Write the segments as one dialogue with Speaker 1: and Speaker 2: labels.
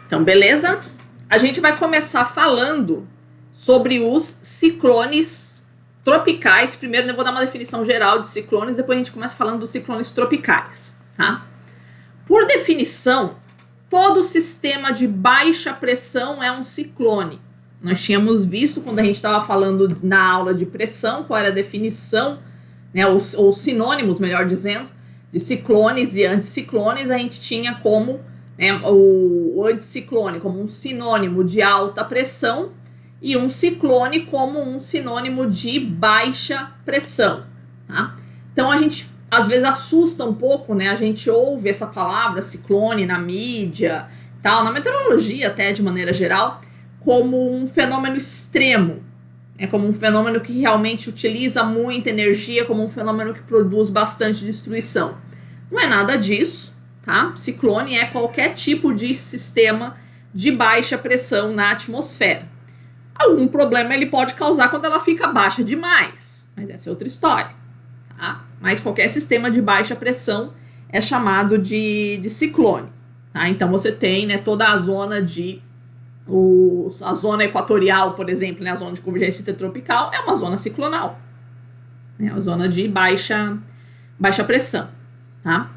Speaker 1: Então, beleza? A gente vai começar falando sobre os ciclones tropicais. Primeiro eu vou dar uma definição geral de ciclones, depois a gente começa falando dos ciclones tropicais, tá? Por definição, todo sistema de baixa pressão é um ciclone. Nós tínhamos visto, quando a gente estava falando na aula de pressão, qual era a definição, né, ou sinônimos, melhor dizendo, de ciclones e anticiclones. A gente tinha como, né, o anticiclone como um sinônimo de alta pressão e um ciclone como um sinônimo de baixa pressão, tá? Então a gente às vezes assusta um pouco, né? A gente ouve essa palavra ciclone na mídia, tal, na meteorologia até de maneira geral, como um fenômeno extremo, como um fenômeno que realmente utiliza muita energia, como um fenômeno que produz bastante destruição. Não é nada disso, tá? Ciclone é qualquer tipo de sistema de baixa pressão na atmosfera. Algum problema ele pode causar quando ela fica baixa demais, mas essa é outra história, tá? Mas qualquer sistema de baixa pressão é chamado de ciclone, tá? Então você tem, né, toda a zona a zona equatorial, por exemplo, né, a zona de convergência intertropical é uma zona ciclonal, né, uma zona de baixa pressão, tá?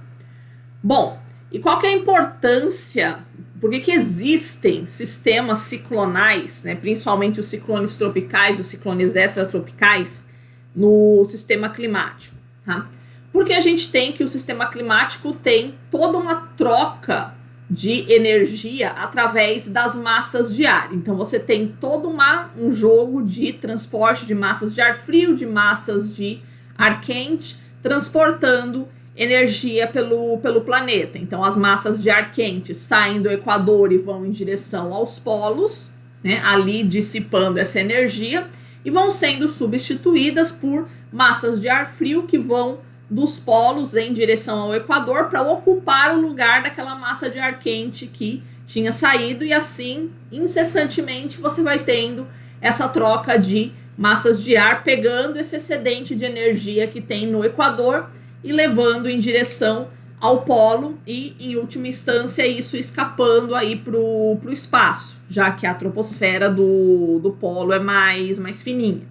Speaker 1: Bom, e qual que é a importância? Por que existem sistemas ciclonais, né, principalmente os ciclones tropicais, os ciclones extratropicais, no sistema climático? Tá? Porque a gente tem que o sistema climático tem toda uma troca de energia através das massas de ar. Então você tem todo um jogo de transporte de massas de ar frio, de massas de ar quente, transportando energia pelo planeta. Então as massas de ar quente saem do Equador e vão em direção aos polos, né, ali dissipando essa energia, e vão sendo substituídas por massas de ar frio que vão dos polos em direção ao Equador para ocupar o lugar daquela massa de ar quente que tinha saído, e assim, incessantemente, você vai tendo essa troca de massas de ar, pegando esse excedente de energia que tem no Equador e levando em direção ao polo e, em última instância, isso escapando aí pro espaço, já que a troposfera do polo é mais fininha,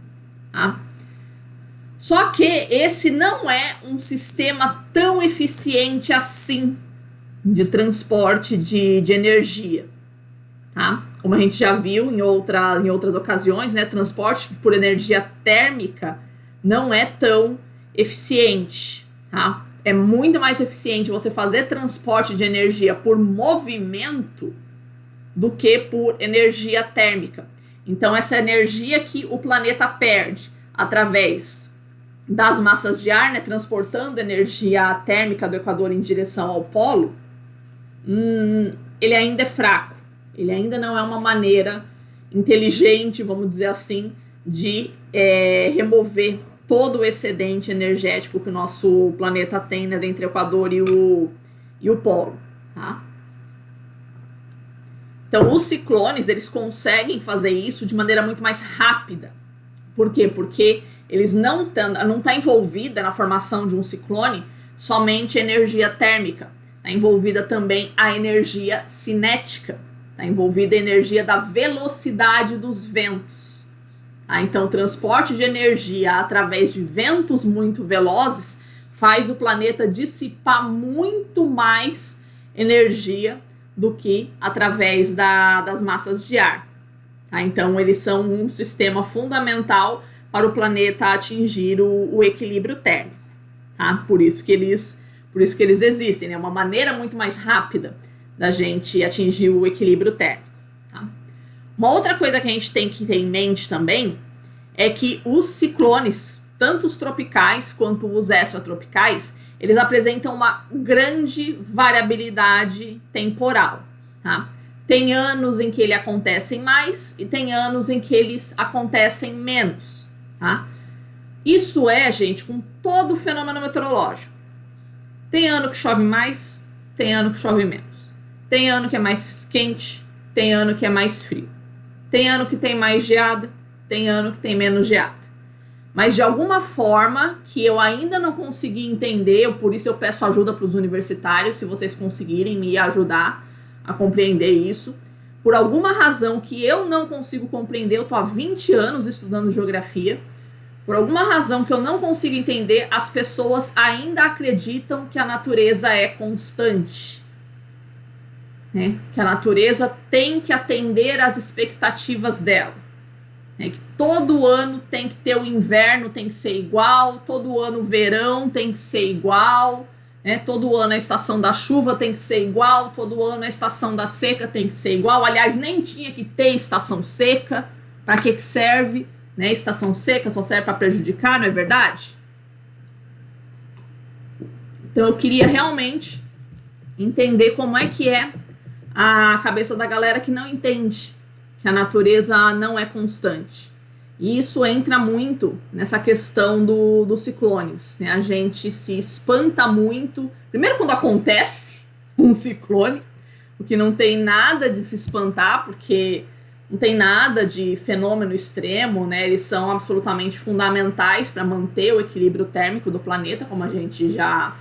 Speaker 1: tá? Só que esse não é um sistema tão eficiente assim de transporte de energia, tá? Como a gente já viu em outras ocasiões, né, transporte por energia térmica não é tão eficiente, tá? É muito mais eficiente você fazer transporte de energia por movimento do que por energia térmica. Então, essa energia que o planeta perde através das massas de ar, né, transportando energia térmica do Equador em direção ao polo, ele ainda é fraco. Ele ainda não é uma maneira inteligente, vamos dizer assim, de remover todo o excedente energético que o nosso planeta tem, né, entre o Equador e o polo, tá? Então, os ciclones, eles conseguem fazer isso de maneira muito mais rápida. Por quê? Porque eles não tá envolvida na formação de um ciclone somente energia térmica. Está envolvida também a energia cinética. Está envolvida a energia da velocidade dos ventos. Então, o transporte de energia através de ventos muito velozes faz o planeta dissipar muito mais energia do que através das massas de ar. Então, eles são um sistema fundamental para o planeta atingir o equilíbrio térmico. Tá? Por isso que eles existem. É, né? Uma maneira muito mais rápida da gente atingir o equilíbrio térmico. Tá? Uma outra coisa que a gente tem que ter em mente também é que os ciclones, tanto os tropicais quanto os extratropicais, eles apresentam uma grande variabilidade temporal. Tá? Tem anos em que eles acontecem mais e tem anos em que eles acontecem menos. Tá? Isso gente, com todo o fenômeno meteorológico. Tem ano que chove mais, tem ano que chove menos. Tem ano que é mais quente, tem ano que é mais frio. Tem ano que tem mais geada, tem ano que tem menos geada. Mas de alguma forma que eu ainda não consegui entender, por isso eu peço ajuda para os universitários, se vocês conseguirem me ajudar a compreender isso, por alguma razão que eu não consigo compreender, eu tô há 20 anos estudando geografia, por alguma razão que eu não consigo entender, as pessoas ainda acreditam que a natureza é constante. Né? Que a natureza tem que atender às expectativas dela. Né? Que todo ano tem que ter o inverno, tem que ser igual, todo ano o verão tem que ser igual, né? Todo ano a estação da chuva tem que ser igual, todo ano a estação da seca tem que ser igual. Aliás, nem tinha que ter estação seca. Para que serve? Né? Estação seca só serve para prejudicar, não é verdade? Então eu queria realmente entender como é que é a cabeça da galera que não entende que a natureza não é constante. E isso entra muito nessa questão dos ciclones. Né? A gente se espanta muito. Primeiro, quando acontece um ciclone, o que não tem nada de se espantar, porque não tem nada de fenômeno extremo, né? Eles são absolutamente fundamentais para manter o equilíbrio térmico do planeta, como a gente já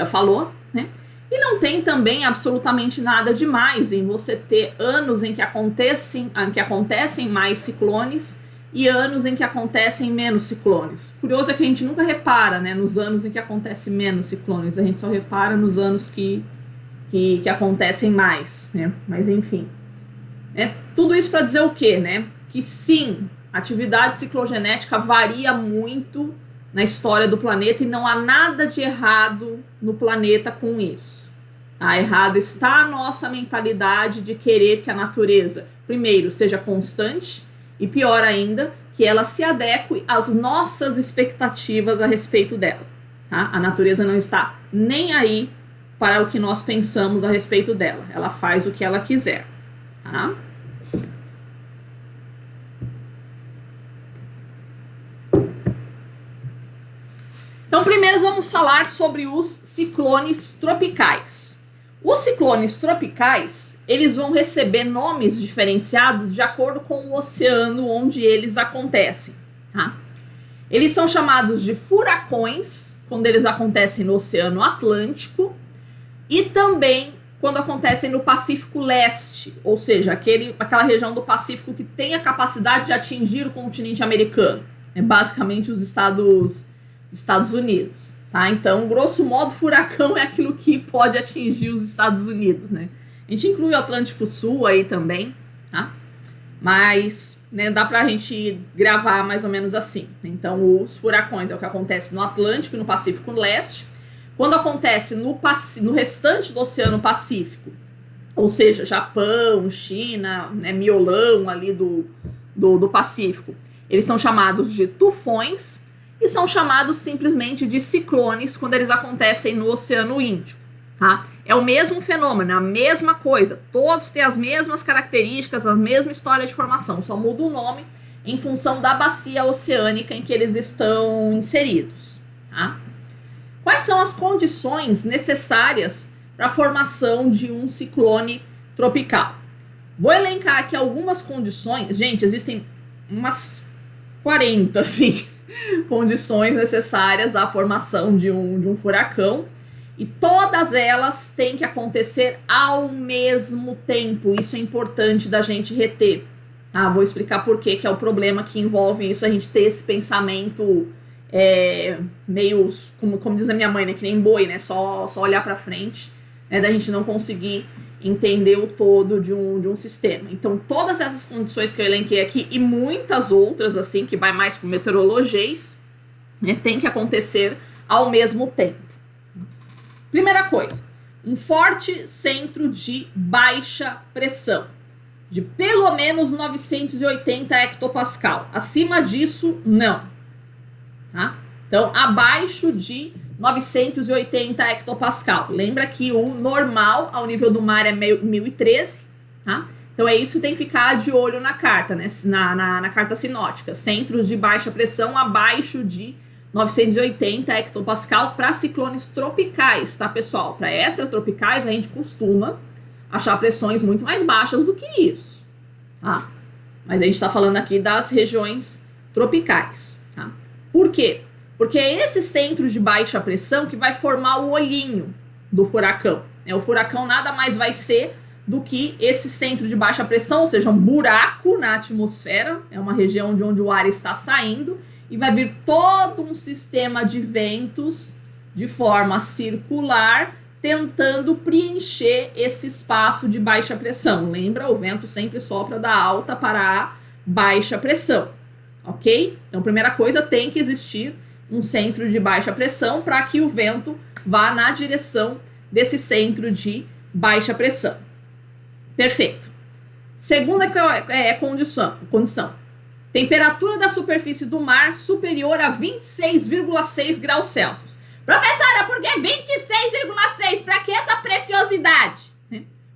Speaker 1: falou, né? E não tem também absolutamente nada demais em você ter anos em que acontecem mais ciclones e anos em que acontecem menos ciclones. Curioso é que a gente nunca repara, né, nos anos em que acontecem menos ciclones, a gente só repara nos anos que acontecem mais, né? Mas enfim. Tudo isso para dizer o quê, né? Que sim, a atividade ciclogenética varia muito na história do planeta e não há nada de errado no planeta com isso. Tá? Errado está a nossa mentalidade de querer que a natureza, primeiro, seja constante e, pior ainda, que ela se adeque às nossas expectativas a respeito dela. Tá? A natureza não está nem aí para o que nós pensamos a respeito dela. Ela faz o que ela quiser. Tá? Então, primeiro vamos falar sobre os ciclones tropicais. Os ciclones tropicais, eles vão receber nomes diferenciados de acordo com o oceano onde eles acontecem. Tá? Eles são chamados de furacões, quando eles acontecem no Oceano Atlântico, e também quando acontecem no Pacífico Leste, ou seja, aquela região do Pacífico que tem a capacidade de atingir o continente americano, basicamente os Estados Unidos, tá? Então, grosso modo, furacão é aquilo que pode atingir os Estados Unidos, né? A gente inclui o Atlântico Sul aí também, tá? Mas, né, dá pra gente gravar mais ou menos assim. Então, os furacões é o que acontece no Atlântico e no Pacífico Leste. Quando acontece no restante do Oceano Pacífico, ou seja, Japão, China, né, miolão ali do Pacífico, eles são chamados de tufões e são chamados simplesmente de ciclones quando eles acontecem no Oceano Índico. Tá? É o mesmo fenômeno, a mesma coisa, todos têm as mesmas características, a mesma história de formação, só muda o nome em função da bacia oceânica em que eles estão inseridos. Tá? Quais são as condições necessárias para a formação de um ciclone tropical? Vou elencar aqui algumas condições. Gente, existem umas 40, assim, condições necessárias à formação de um furacão. E todas elas têm que acontecer ao mesmo tempo. Isso é importante da gente reter. Tá? Vou explicar por que é o problema que envolve isso, a gente ter esse pensamento meio, como diz a minha mãe, né, que nem boi, né, só olhar para frente, né, da gente não conseguir entender o todo de um sistema. Então, todas essas condições que eu elenquei aqui e muitas outras, assim, que vai mais para o meteorologês, né, tem que acontecer ao mesmo tempo. Primeira coisa, um forte centro de baixa pressão, de pelo menos 980 hectopascal. Acima disso, não. Tá? Então, abaixo de 980 hectopascal. Lembra que o normal ao nível do mar é 1013, tá? Então, é isso que tem que ficar de olho na carta, né? Na carta sinótica. Centros de baixa pressão abaixo de 980 hectopascal para ciclones tropicais, tá, pessoal? Para extratropicais, a gente costuma achar pressões muito mais baixas do que isso, tá? Mas a gente está falando aqui das regiões tropicais, tá? Por quê? Porque é esse centro de baixa pressão que vai formar o olhinho do furacão. O furacão nada mais vai ser do que esse centro de baixa pressão, ou seja, um buraco na atmosfera, é uma região de onde o ar está saindo, e vai vir todo um sistema de ventos de forma circular, tentando preencher esse espaço de baixa pressão. Lembra? O vento sempre sopra da alta para a baixa pressão, ok? Então, primeira coisa, tem que existir um centro de baixa pressão para que o vento vá na direção desse centro de baixa pressão. Perfeito. Segunda condição. Temperatura da superfície do mar superior a 26,6 graus Celsius. Professora, por que 26,6? Para que essa preciosidade?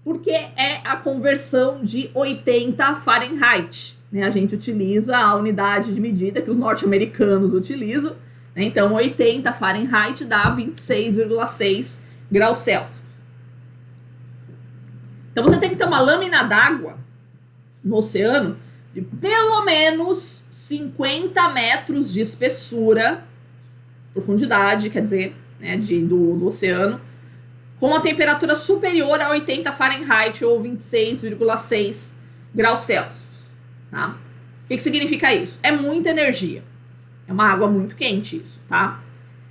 Speaker 1: Porque é a conversão de 80 Fahrenheit. A gente utiliza a unidade de medida que os norte-americanos utilizam. Então, 80 Fahrenheit dá 26,6 graus Celsius. Então, você tem que ter uma lâmina d'água no oceano de pelo menos 50 metros de espessura, profundidade, quer dizer, né, do oceano, com a temperatura superior a 80 Fahrenheit ou 26,6 graus Celsius. Tá? O que significa isso? É muita energia. É uma água muito quente isso, tá?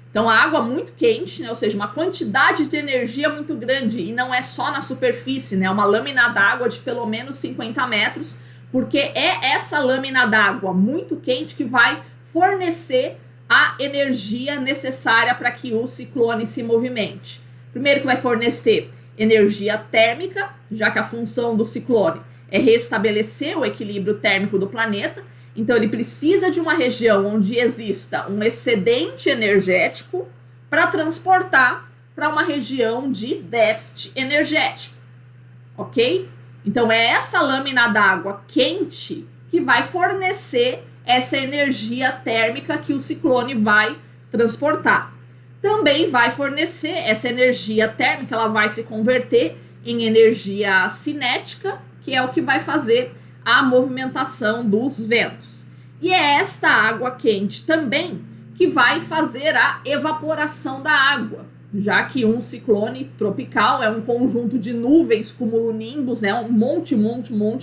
Speaker 1: Então, a água muito quente, né, ou seja, uma quantidade de energia muito grande, e não é só na superfície, né, é uma lâmina d'água de pelo menos 50 metros, porque é essa lâmina d'água muito quente que vai fornecer a energia necessária para que o ciclone se movimente. Primeiro que vai fornecer energia térmica, já que a função do ciclone é restabelecer o equilíbrio térmico do planeta. Então, ele precisa de uma região onde exista um excedente energético para transportar para uma região de déficit energético, ok? Então, é essa lâmina d'água quente que vai fornecer essa energia térmica que o ciclone vai transportar. Também vai fornecer essa energia térmica, ela vai se converter em energia cinética, que é o que vai fazer a movimentação dos ventos. E é esta água quente também que vai fazer a evaporação da água, já que um ciclone tropical é um conjunto de nuvens cumulonimbus, né, um monte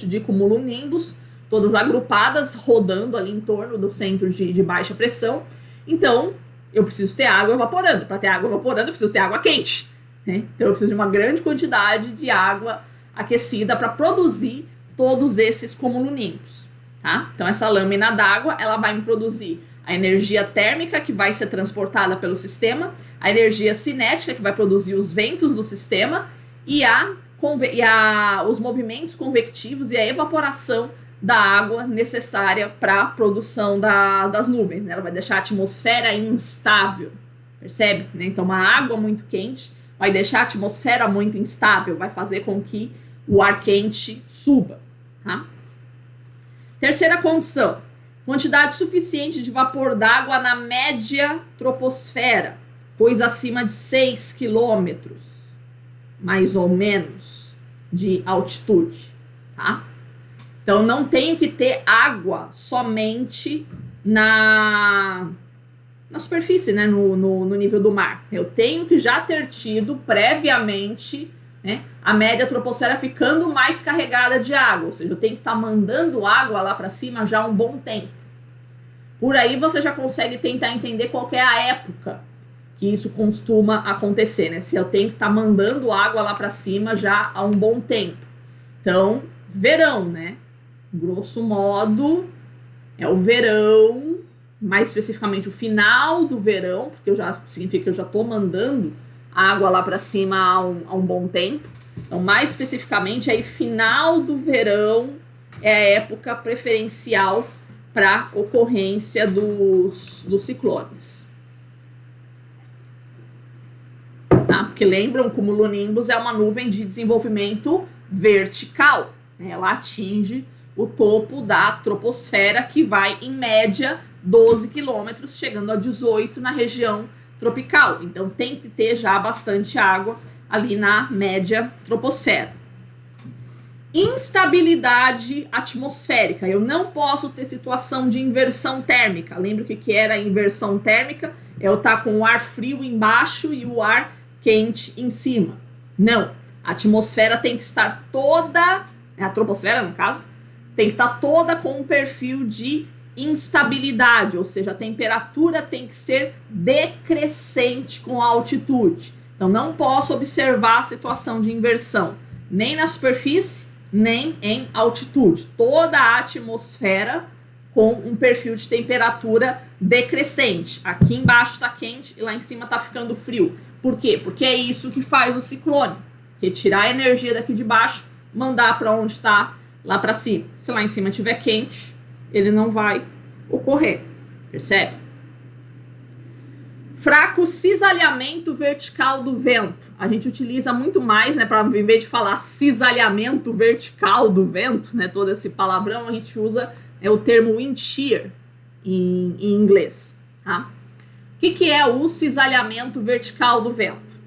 Speaker 1: de cumulonimbus, todas agrupadas, rodando ali em torno do centro de baixa pressão. Então, eu preciso ter água evaporando. Para ter água evaporando, eu preciso ter água quente, né? Então, eu preciso de uma grande quantidade de água aquecida para produzir todos esses cumulonimbus, tá? Então, essa lâmina d'água, ela vai me produzir a energia térmica, que vai ser transportada pelo sistema, a energia cinética, que vai produzir os ventos do sistema, e os movimentos convectivos e a evaporação da água necessária para a produção das nuvens, né? Ela vai deixar a atmosfera instável, percebe? Né? Então, uma água muito quente vai deixar a atmosfera muito instável, vai fazer com que o ar quente suba. Tá? Terceira condição, quantidade suficiente de vapor d'água na média troposfera, coisa acima de 6 quilômetros, mais ou menos, de altitude. Tá? Então, não tenho que ter água somente na superfície, né, no nível do mar. Eu tenho que já ter tido previamente, né, a média troposfera ficando mais carregada de água, ou seja, eu tenho que estar mandando água lá para cima já há um bom tempo. Por aí você já consegue tentar entender qual que é a época que isso costuma acontecer, né? Se eu tenho que estar mandando água lá para cima já há um bom tempo. Então, verão, né? Grosso modo, é o verão, mais especificamente o final do verão, porque significa que eu já estou mandando água lá para cima há um bom tempo. Então, mais especificamente, aí final do verão é a época preferencial para ocorrência dos ciclones. Tá? Porque lembram, o cumulonimbus é uma nuvem de desenvolvimento vertical, né? Ela atinge o topo da troposfera, que vai, em média, 12 quilômetros, chegando a 18 na região tropical. Então, tem que ter já bastante água ali na média troposfera. Instabilidade atmosférica. Eu não posso ter situação de inversão térmica. Lembra o que era a inversão térmica? É eu estar com o ar frio embaixo e o ar quente em cima. Não. A atmosfera tem que estar toda, a troposfera no caso, tem que estar toda com um perfil de instabilidade, ou seja, a temperatura tem que ser decrescente com a altitude. Então não posso observar a situação de inversão, nem na superfície, nem em altitude. Toda a atmosfera com um perfil de temperatura decrescente. Aqui embaixo está quente e lá em cima está ficando frio. Por quê? Porque é isso que faz o ciclone. Retirar a energia daqui de baixo, mandar para onde está lá para cima. Se lá em cima estiver quente, ele não vai ocorrer. Percebe? Fraco cisalhamento vertical do vento. A gente utiliza muito mais, né, para em vez de falar cisalhamento vertical do vento, né, todo esse palavrão, a gente usa o termo wind shear em inglês. Tá? O que é o cisalhamento vertical do vento?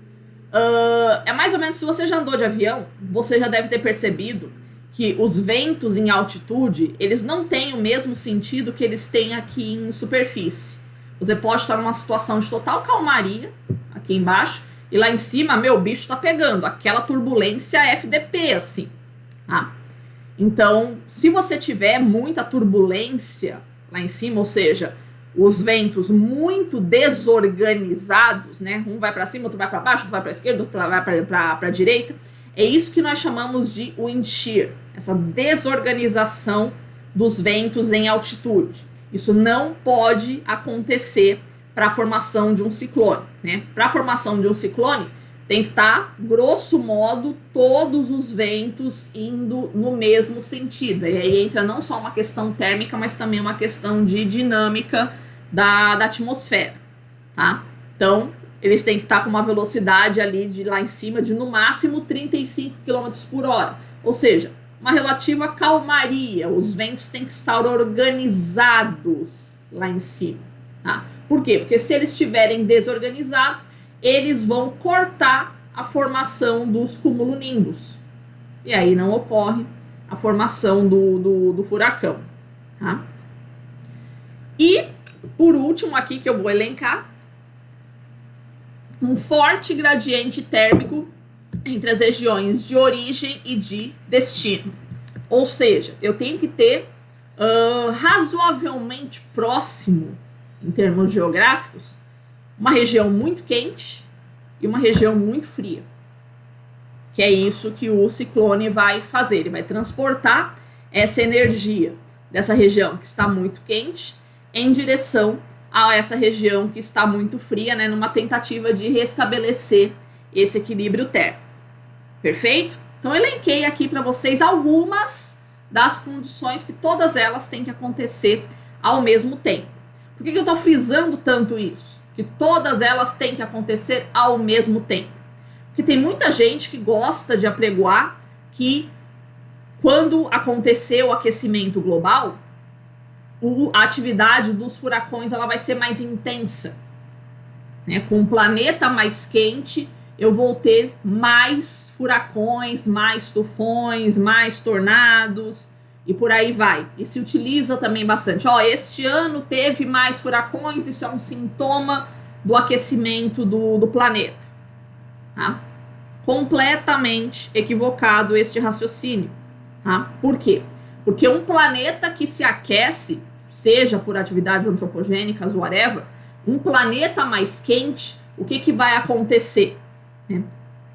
Speaker 1: É mais ou menos, se você já andou de avião, você já deve ter percebido que os ventos em altitude, eles não têm o mesmo sentido que eles têm aqui em superfície. Você pode estar numa situação de total calmaria, aqui embaixo, e lá em cima, meu, o bicho tá pegando, aquela turbulência FDP, assim, tá? Então, se você tiver muita turbulência lá em cima, ou seja, os ventos muito desorganizados, né? Um vai para cima, outro vai para baixo, outro vai para a esquerda, outro vai para a direita. É isso que nós chamamos de wind shear, essa desorganização dos ventos em altitude. Isso não pode acontecer para a formação de um ciclone, né? Para a formação de um ciclone, tem que estar, grosso modo, todos os ventos indo no mesmo sentido. E aí entra não só uma questão térmica, mas também uma questão de dinâmica da atmosfera, tá? Então, eles têm que estar com uma velocidade ali de lá em cima de no máximo 35 km por hora. Ou seja, uma relativa calmaria. Os ventos têm que estar organizados lá em cima, tá? Por quê? Porque se eles estiverem desorganizados, eles vão cortar a formação dos cumulonimbus. E aí não ocorre a formação do furacão, tá? E, por último aqui que eu vou elencar, um forte gradiente térmico entre as regiões de origem e de destino. Ou seja, eu tenho que ter razoavelmente próximo, em termos geográficos, uma região muito quente e uma região muito fria. Que é isso que o ciclone vai fazer. Ele vai transportar essa energia dessa região que está muito quente em direção a essa região que está muito fria, né, numa tentativa de restabelecer esse equilíbrio térmico. Perfeito? Então, eu elenquei aqui para vocês algumas das condições que todas elas têm que acontecer ao mesmo tempo. Por que eu estou frisando tanto isso? Que todas elas têm que acontecer ao mesmo tempo. Porque tem muita gente que gosta de apregoar que quando acontecer o aquecimento global, a atividade dos furacões ela vai ser mais intensa, né? Com um planeta mais quente, eu vou ter mais furacões, mais tufões, mais tornados e por aí vai. E se utiliza também bastante. Este ano teve mais furacões, isso é um sintoma do aquecimento do planeta. Tá? Completamente equivocado este raciocínio. Tá? Por quê? Porque um planeta que se aquece, seja por atividades antropogênicas, whatever, um planeta mais quente, o que vai acontecer?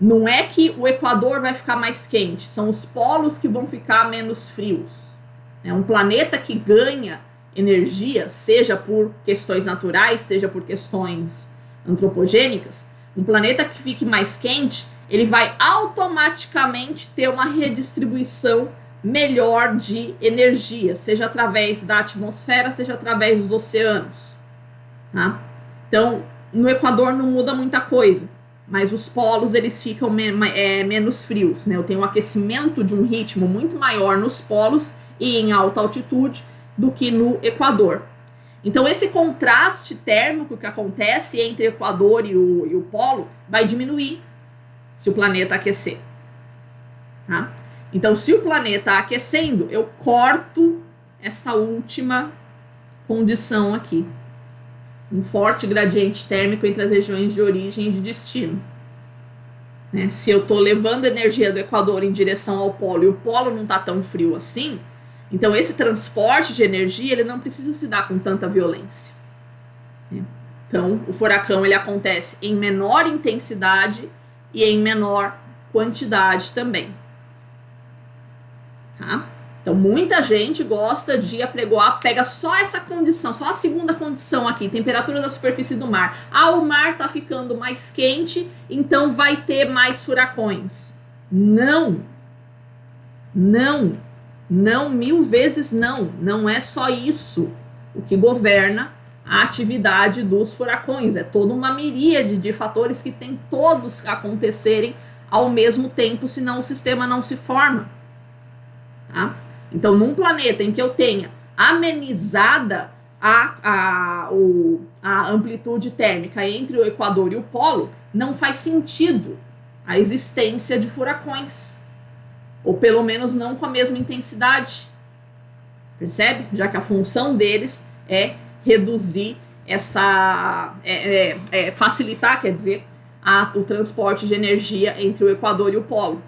Speaker 1: Não é que o Equador vai ficar mais quente, são os polos que vão ficar menos frios. Um planeta que ganha energia, seja por questões naturais, seja por questões antropogênicas, um planeta que fique mais quente, ele vai automaticamente ter uma redistribuição melhor de energia, seja através da atmosfera, seja através dos oceanos. Tá? Então, no Equador não muda muita coisa, mas os polos eles ficam menos frios, né? Eu tenho um aquecimento de um ritmo muito maior nos polos e em alta altitude do que no Equador. Então, esse contraste térmico que acontece entre o Equador e o polo vai diminuir se o planeta aquecer. Tá? Então, se o planeta aquecendo, eu corto essa última condição aqui. Um forte gradiente térmico entre as regiões de origem e de destino. né? Se eu estou levando energia do Equador em direção ao polo e o polo não está tão frio assim, então esse transporte de energia ele não precisa se dar com tanta violência, né? Então o furacão ele acontece em menor intensidade e em menor quantidade também, tá? Então muita gente gosta de apregoar, pega só essa condição, só a segunda condição aqui, temperatura da superfície do mar. Ah, o mar tá ficando mais quente, então vai ter mais furacões. Não, não, não, 1000 vezes não. Não é só isso o que governa a atividade dos furacões. É toda uma miríade de fatores que tem todos acontecerem ao mesmo tempo, senão o sistema não se forma, tá? Então, num planeta em que eu tenha amenizada a amplitude térmica entre o Equador e o Polo, não faz sentido a existência de furacões. Ou pelo menos não com a mesma intensidade. Percebe? Já que a função deles é reduzir facilitar, quer dizer, o transporte de energia entre o Equador e o Polo.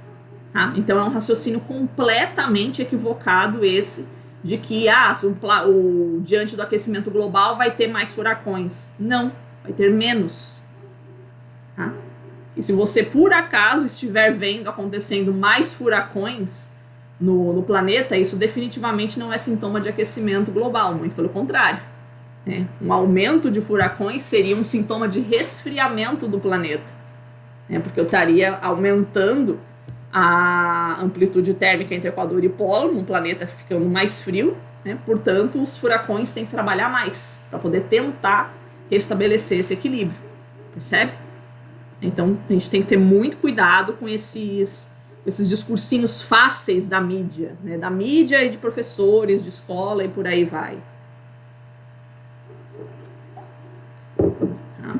Speaker 1: Tá? Então é um raciocínio completamente equivocado esse de que diante do aquecimento global vai ter mais furacões. Não, vai ter menos. Tá? E se você por acaso estiver vendo acontecendo mais furacões no planeta, isso definitivamente não é sintoma de aquecimento global, muito pelo contrário, né? Um aumento de furacões seria um sintoma de resfriamento do planeta, né? Porque eu estaria aumentando a amplitude térmica entre Equador e Polo, num planeta ficando mais frio, né? Portanto, os furacões têm que trabalhar mais para poder tentar restabelecer esse equilíbrio, percebe? Então, a gente tem que ter muito cuidado com esses discursinhos fáceis da mídia, né? Da mídia e de professores, de escola e por aí vai. Tá?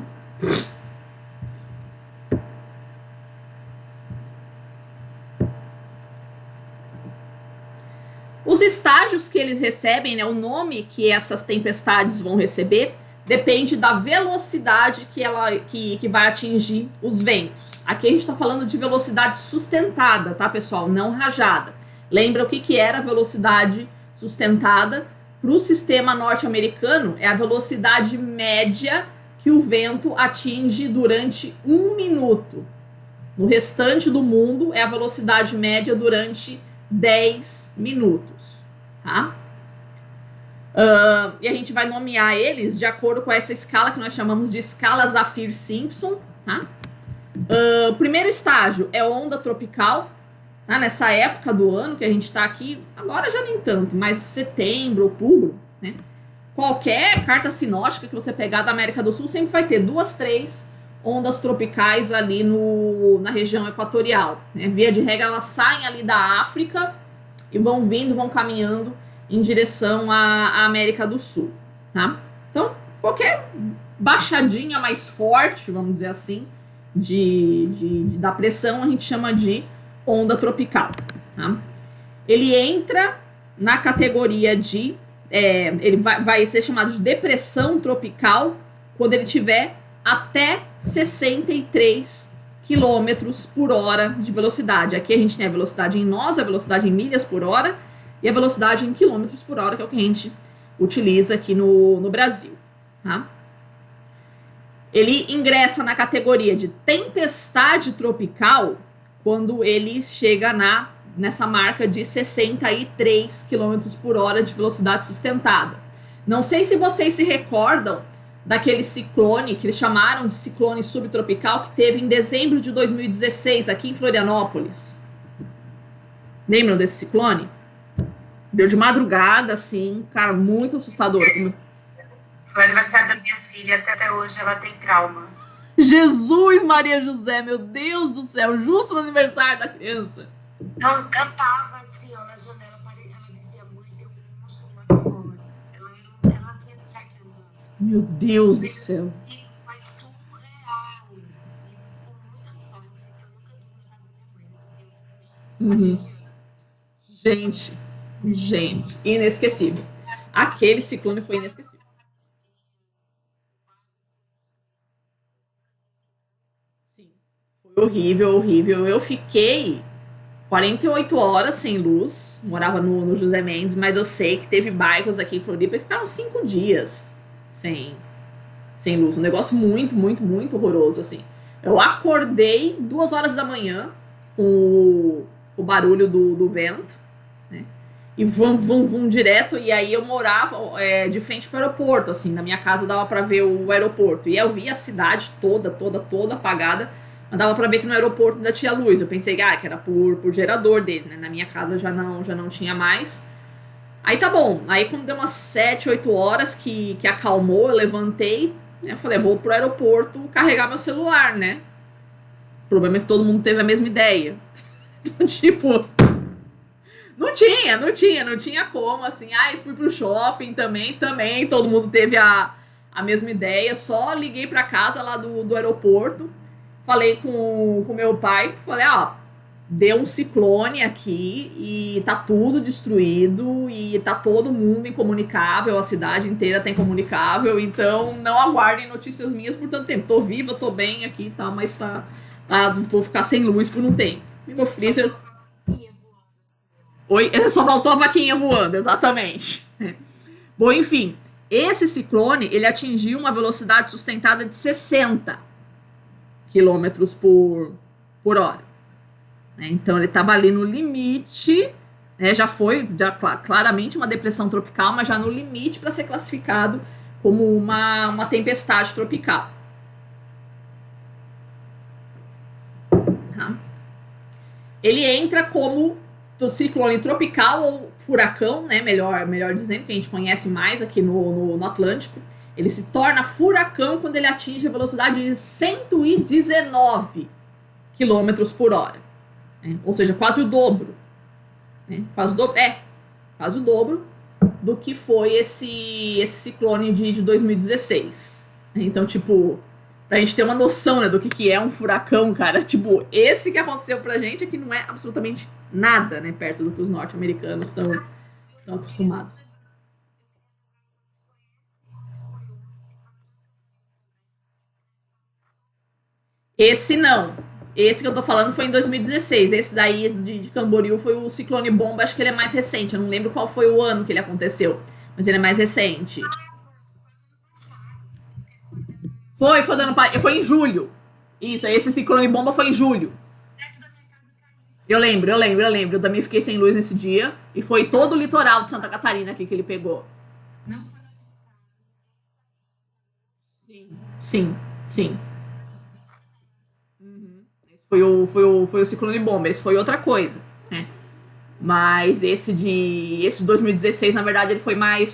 Speaker 1: Os estágios que eles recebem, né, o nome que essas tempestades vão receber, depende da velocidade que vai atingir os ventos. Aqui a gente está falando de velocidade sustentada, tá, pessoal? Não rajada. Lembra o que era a velocidade sustentada? Para o sistema norte-americano, é a velocidade média que o vento atinge durante 1 minuto. No restante do mundo, é a velocidade média durante 10 minutos, tá? E a gente vai nomear eles de acordo com essa escala que nós chamamos de escala Saffir-Simpson, tá? O primeiro estágio é onda tropical, tá? Nessa época do ano que a gente está aqui, agora já nem tanto, mas setembro, outubro, né? Qualquer carta sinótica que você pegar da América do Sul sempre vai ter 2, 3 ondas tropicais ali na região equatorial, né? Via de regra, elas saem ali da África e vão caminhando em direção à América do Sul, tá? Então, qualquer baixadinha mais forte, vamos dizer assim, da pressão, a gente chama de onda tropical, tá? Ele entra na categoria de... ele vai ser chamado de depressão tropical quando ele tiver até 63 quilômetros por hora de velocidade. Aqui a gente tem a velocidade em nós, a velocidade em milhas por hora e a velocidade em quilômetros por hora, que é o que a gente utiliza aqui no Brasil, tá? Ele ingressa na categoria de tempestade tropical quando ele chega nessa marca de 63 quilômetros por hora de velocidade sustentada. Não sei se vocês se recordam daquele ciclone que eles chamaram de ciclone subtropical que teve em dezembro de 2016 aqui em Florianópolis. Lembram desse ciclone? Deu de madrugada, assim, cara, muito assustador.
Speaker 2: Foi o aniversário da minha filha, até hoje ela tem trauma.
Speaker 1: Jesus, Maria José, meu Deus do céu, justo no aniversário da criança.
Speaker 2: Ela cantava assim, ó, na janela, ela dizia, mãe, tem um monstro lá fora. Ela tinha 7 anos.
Speaker 1: Meu Deus do céu.
Speaker 2: Mas surreal. E com muita sorte, eu nunca durmo na casa da minha mãe.
Speaker 1: Gente, inesquecível. Aquele ciclone foi inesquecível. Sim, foi horrível, horrível. Eu fiquei 48 horas sem luz, morava no José Mendes, mas eu sei que teve bairros aqui em Floripa que ficaram 5 dias sem, sem luz. Um negócio muito, muito, muito horroroso, assim. Eu acordei 2 horas da manhã com o barulho do vento, né? E vum, vum, vum direto. E aí eu morava de frente para o aeroporto, assim. Na minha casa dava para ver o aeroporto. E eu via a cidade toda, toda, toda apagada. Mas dava para ver que no aeroporto ainda tinha luz. Eu pensei que era por gerador dele, né? Na minha casa já não tinha mais. Aí tá bom. Aí quando deu umas 7, 8 horas que acalmou, eu levantei. Né, eu falei, vou pro aeroporto carregar meu celular, né? O problema é que todo mundo teve a mesma ideia. Então, tipo, não tinha como, assim. Ai, fui pro shopping também. Todo mundo teve a mesma ideia. Só liguei pra casa lá do aeroporto. Falei com meu pai. Falei, deu um ciclone aqui e tá tudo destruído e tá todo mundo incomunicável. A cidade inteira tá incomunicável. Então, não aguardem notícias minhas por tanto tempo. Tô viva, tô bem aqui e tal, mas vou ficar sem luz por um tempo. E meu freezer. Oi, só faltou a vaquinha voando, exatamente. Bom, enfim, esse ciclone ele atingiu uma velocidade sustentada de 60 quilômetros por hora. Né? Então ele estava ali no limite, né? Já foi claramente uma depressão tropical, mas já no limite para ser classificado como uma tempestade tropical. Tá? Ele entra como ciclone tropical ou furacão, né? Melhor dizendo, que a gente conhece mais aqui no Atlântico. Ele se torna furacão quando ele atinge a velocidade de 119 quilômetros por hora. Né? Ou seja, quase o dobro. Né? Quase o dobro do que foi esse ciclone de 2016. Então, tipo, pra gente ter uma noção, né, do que é um furacão, cara. Tipo, esse que aconteceu pra gente aqui não é absolutamente nada, né, perto do que os norte-americanos estão acostumados. Esse não. Esse que eu tô falando foi em 2016. Esse daí de Camboriú foi o ciclone bomba. Acho que ele é mais recente. Eu não lembro qual foi o ano que ele aconteceu. Mas ele é mais recente. Foi em julho. Isso, esse ciclone bomba foi em julho. Eu lembro. Eu também fiquei sem luz nesse dia. E foi todo o litoral de Santa Catarina aqui que ele pegou. Sim, sim, sim. Foi o ciclone bomba. Esse foi outra coisa, né? Mas esse de 2016, na verdade, ele foi mais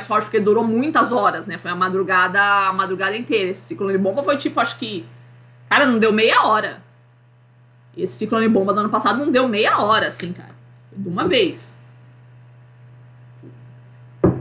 Speaker 1: forte porque durou muitas horas, né? Foi a madrugada inteira. Esse ciclone bomba foi tipo, acho que, cara, não deu meia hora. Esse ciclone bomba do ano passado não deu meia hora, assim, cara. De uma vez.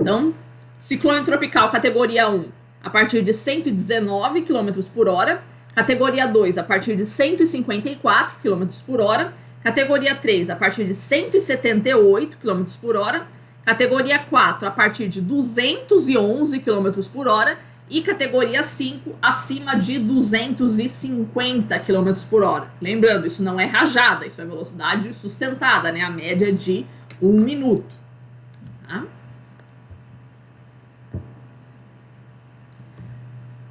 Speaker 1: Então, ciclone tropical categoria um a partir de 119 quilômetros por hora. Categoria 2 a partir de 154 quilômetros por hora. Categoria 3 a partir de 178 quilômetros por hora. Categoria 4 a partir de 211 quilômetros por hora. E categoria 5 acima de 250 quilômetros por hora. Lembrando, isso não é rajada, isso é velocidade sustentada, né? A média de 1 minuto. Tá?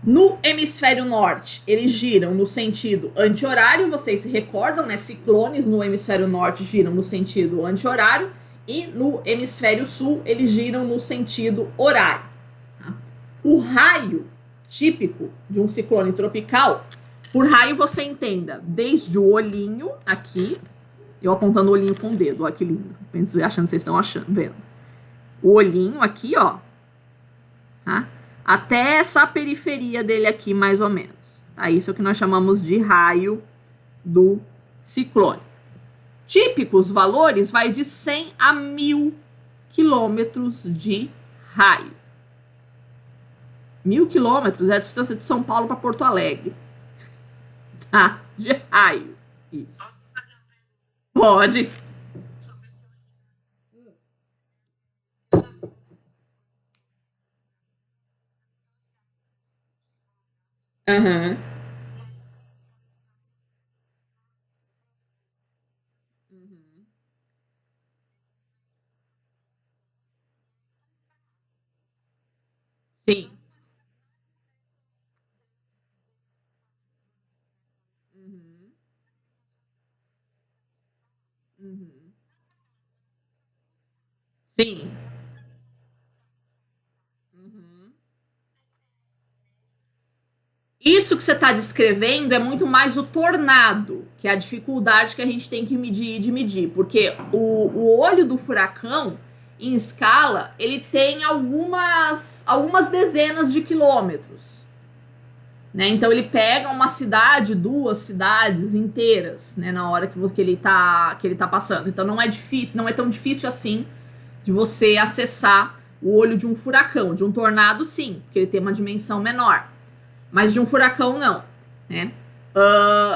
Speaker 1: No hemisfério norte, eles giram no sentido anti-horário. Vocês se recordam, né? Ciclones no hemisfério norte giram no sentido anti-horário. E no hemisfério sul, eles giram no sentido horário. Tá? O raio típico de um ciclone tropical, por raio você entenda desde o olhinho aqui, eu apontando o olhinho com o dedo, olha que lindo, achando que vocês estão vendo. O olhinho aqui, ó, tá? Até essa periferia dele aqui, mais ou menos. Tá? Isso é o que nós chamamos de raio do ciclone. Típicos valores vai de 100 a 1000 quilômetros de raio. 1000 quilômetros é a distância de São Paulo para Porto Alegre. Tá? De raio. Isso. Pode. Aham. Uhum. Sim. Uhum. Uhum. Sim. Uhum. Isso que você está descrevendo é muito mais o tornado, que é a dificuldade que a gente tem que medir de medir, porque o olho do furacão, em escala, ele tem algumas dezenas de quilômetros. Né? Então ele pega uma cidade, duas cidades inteiras, né, na hora que ele tá passando. Então não é difícil, não é tão difícil assim de você acessar o olho de um furacão. De um tornado, sim, porque ele tem uma dimensão menor. Mas de um furacão, não. Né?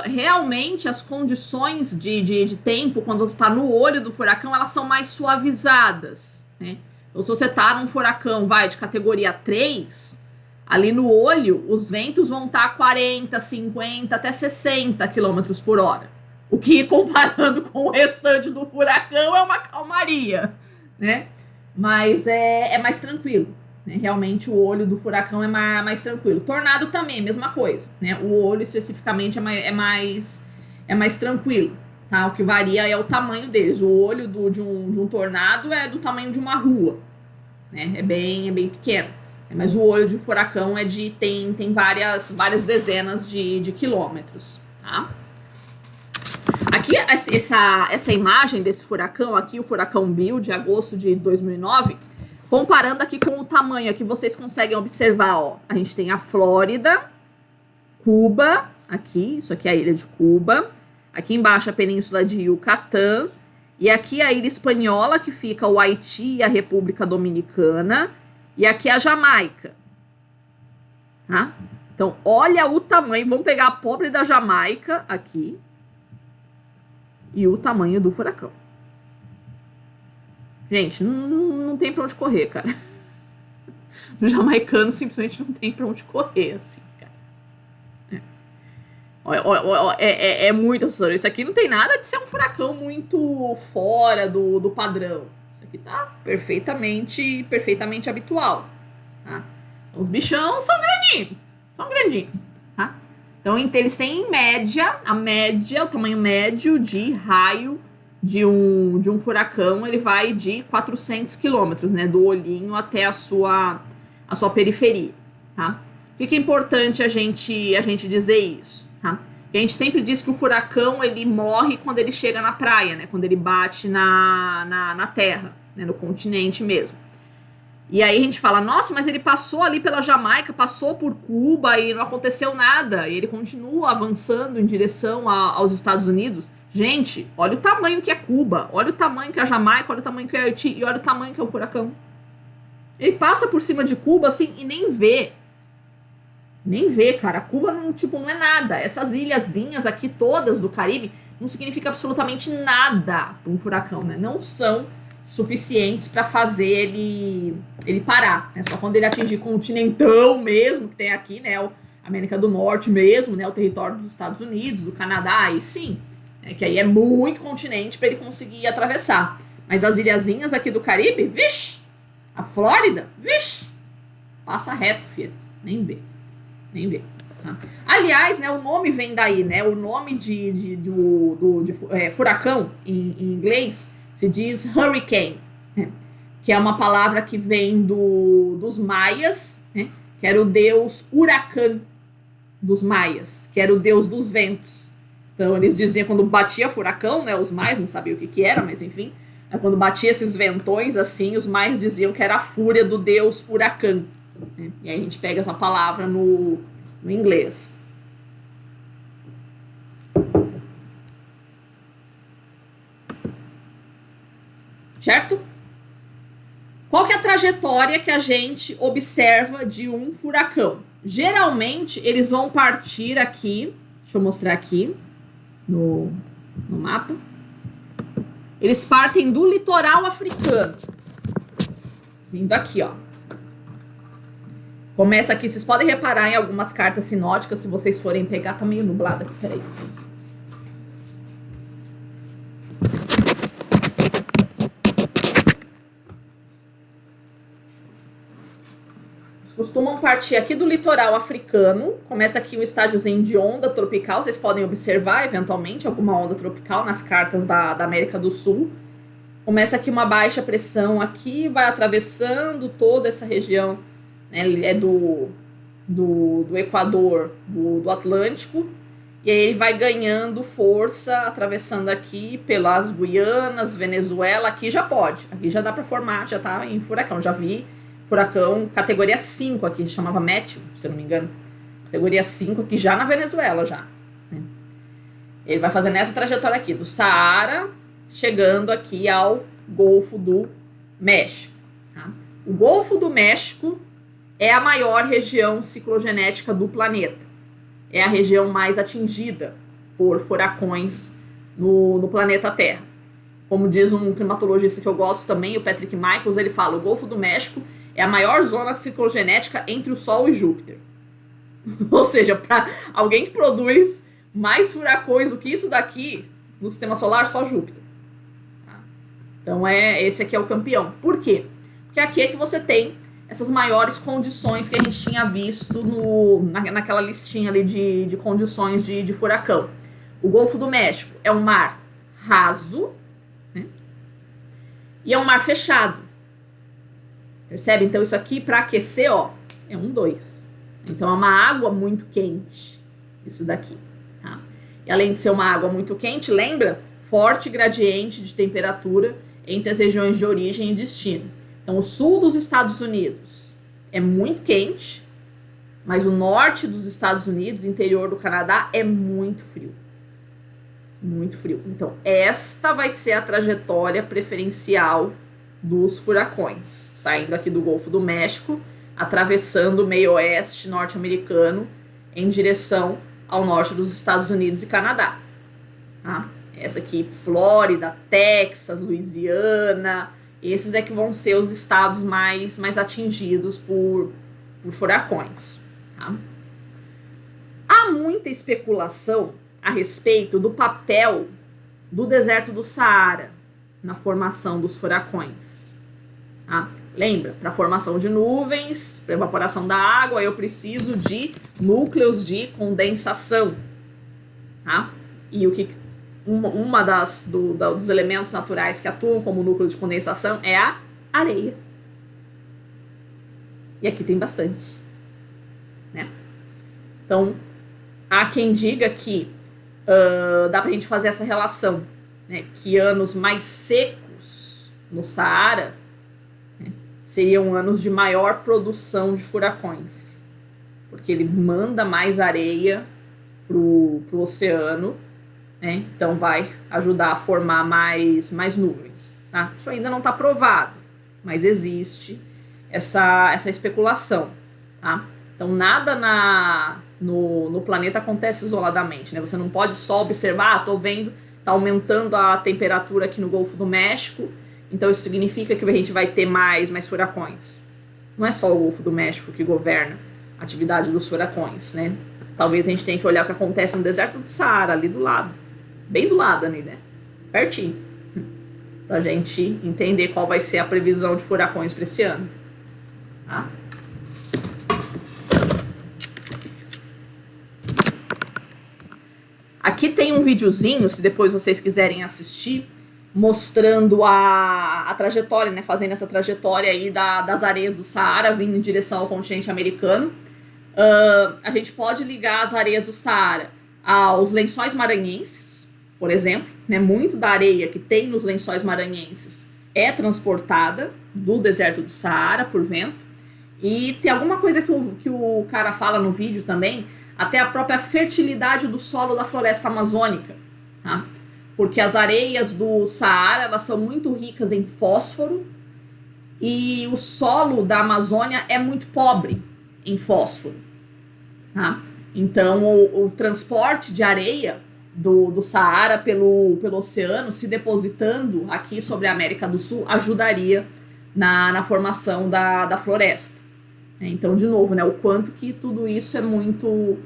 Speaker 1: Realmente, as condições de tempo, quando você está no olho do furacão, elas são mais suavizadas. Né? Então, se você está num furacão, vai, de categoria 3, ali no olho, os ventos vão estar 40, 50, até 60 quilômetros por hora. O que, comparando com o restante do furacão, é uma calmaria, né? Mas é mais tranquilo. Né? Realmente, o olho do furacão é mais tranquilo. Tornado também, mesma coisa. Né? O olho, especificamente, é mais tranquilo. Tá? O que varia é o tamanho deles. O olho de um tornado é do tamanho de uma rua. Né? É bem pequeno. Mas o olho de furacão tem várias dezenas de quilômetros. Tá? Aqui, essa imagem desse furacão aqui, o furacão Bill, de agosto de 2009, comparando aqui com o tamanho, aqui vocês conseguem observar, ó, a gente tem a Flórida, Cuba, aqui, isso aqui é a ilha de Cuba, aqui embaixo a península de Yucatán, e aqui a ilha espanhola, que fica o Haiti e a República Dominicana, e aqui a Jamaica. Tá? Então, olha o tamanho, vamos pegar a pobre da Jamaica aqui, e o tamanho do furacão. Gente, não tem pra onde correr, cara. O jamaicano simplesmente não tem pra onde correr, assim, cara. É muito assustador. Isso aqui não tem nada de ser um furacão muito fora do padrão. Isso aqui tá perfeitamente habitual. Tá? Então, os bichão são grandinhos. Tá? Então, eles têm em média, o tamanho médio de raio de um furacão, ele vai de 400 quilômetros, né, do olhinho até a sua periferia, tá? Por que é importante a gente dizer isso, tá? Porque a gente sempre diz que o furacão, ele morre quando ele chega na praia, né, quando ele bate na terra, né, no continente mesmo. E aí a gente fala, nossa, mas ele passou ali pela Jamaica, passou por Cuba e não aconteceu nada. E ele continua avançando em direção aos Estados Unidos. Gente, olha o tamanho que é Cuba, olha o tamanho que é a Jamaica, olha o tamanho que é o Haiti e olha o tamanho que é o furacão. Ele passa por cima de Cuba assim e nem vê. Nem vê, cara. Cuba não é nada. Essas ilhazinhas aqui todas do Caribe não significa absolutamente nada para um furacão, né? Não são suficientes para fazer ele parar. Né? Só quando ele atingir continentão mesmo, que tem aqui, né? A América do Norte mesmo, né? O território dos Estados Unidos, do Canadá, aí sim. Né? Que aí é muito continente para ele conseguir atravessar. Mas as ilhazinhas aqui do Caribe, vixe! A Flórida, vixe! Passa reto, filho. Nem vê. Tá? Aliás, né, o nome vem daí, né? O nome de furacão em inglês se diz hurricane, né? Que é uma palavra que vem dos maias, né? Que era o deus Huracan dos maias, que era o deus dos ventos. Então eles diziam quando batia furacão, né? Os maias não sabiam o que era, mas enfim, quando batia esses ventões assim, os maias diziam que era a fúria do deus Huracan. Né? E aí a gente pega essa palavra no inglês. Certo? Qual que é a trajetória que a gente observa de um furacão? Geralmente, eles vão partir aqui, deixa eu mostrar aqui no mapa. Eles partem do litoral africano. Vindo aqui, ó. Começa aqui, vocês podem reparar em algumas cartas sinóticas, se vocês forem pegar, tá meio nublado aqui, peraí. costumam partir aqui do litoral africano, começa aqui o estágiozinho de onda tropical, vocês podem observar eventualmente alguma onda tropical nas cartas da América do Sul. Começa aqui uma baixa pressão aqui, vai atravessando toda essa região, né, é do Equador, do Atlântico, e aí ele vai ganhando força, atravessando aqui pelas Guianas, Venezuela, aqui já pode, aqui já dá para formar, já tá em furacão, já vi furacão categoria 5 aqui, chamava Matthew, se eu não me engano. Categoria 5 aqui, já na Venezuela, já. Ele vai fazendo essa trajetória aqui, do Saara, chegando aqui ao Golfo do México. Tá? O Golfo do México é a maior região ciclogenética do planeta. É a região mais atingida por furacões no planeta Terra. Como diz um climatologista que eu gosto também, o Patrick Michaels, ele fala, o Golfo do México é a maior zona ciclogenética entre o Sol e Júpiter. Ou seja, para alguém que produz mais furacões do que isso daqui no sistema solar, só Júpiter. Tá? Então, esse aqui é o campeão. Por quê? Porque aqui é que você tem essas maiores condições que a gente tinha visto naquela listinha ali de condições de furacão. O Golfo do México é um mar raso, né? E é um mar fechado. Percebe? Então, isso aqui, para aquecer, ó, é 1, 2. Então, é uma água muito quente, isso daqui. Tá? E além de ser uma água muito quente, lembra? Forte gradiente de temperatura entre as regiões de origem e destino. Então, o sul dos Estados Unidos é muito quente, mas o norte dos Estados Unidos, interior do Canadá, é muito frio. Muito frio. Então, esta vai ser a trajetória preferencial dos furacões, saindo aqui do Golfo do México, atravessando o meio oeste norte-americano em direção ao norte dos Estados Unidos e Canadá. Tá? Essa aqui, Flórida, Texas, Louisiana, esses é que vão ser os estados mais atingidos por furacões. Tá? Há muita especulação a respeito do papel do deserto do Saara na formação dos furacões. Tá? Lembra, para a formação de nuvens, para evaporação da água, eu preciso de núcleos de condensação. Tá? E uma dos elementos naturais que atuam como núcleo de condensação é a areia. E aqui tem bastante. Né? Então, há quem diga que dá pra gente fazer essa relação, né, que anos mais secos no Saara, né, seriam anos de maior produção de furacões, porque ele manda mais areia pro oceano, né, então vai ajudar a formar mais nuvens. Tá? Isso ainda não está provado, mas existe essa especulação. Tá? Então nada no planeta acontece isoladamente, né? Você não pode só observar, tô vendo, tá aumentando a temperatura aqui no Golfo do México, então isso significa que a gente vai ter mais furacões. Não é só o Golfo do México que governa a atividade dos furacões, né? Talvez a gente tenha que olhar o que acontece no deserto do Saara, ali do lado, bem do lado ali, né? Pertinho, pra gente entender qual vai ser a previsão de furacões para esse ano. Tá? Aqui tem um videozinho, se depois vocês quiserem assistir, mostrando a trajetória, né? Fazendo essa trajetória aí das areias do Saara vindo em direção ao continente americano. A gente pode ligar as areias do Saara aos lençóis maranhenses, por exemplo, né? Muito da areia que tem nos lençóis maranhenses é transportada do deserto do Saara por vento. E tem alguma coisa que o cara fala no vídeo também, até a própria fertilidade do solo da floresta amazônica, tá? Porque as areias do Saara, elas são muito ricas em fósforo e o solo da Amazônia é muito pobre em fósforo, tá? Então, o transporte de areia do Saara pelo oceano, se depositando aqui sobre a América do Sul, ajudaria na formação da floresta. Então, de novo, né, o quanto que tudo isso é muito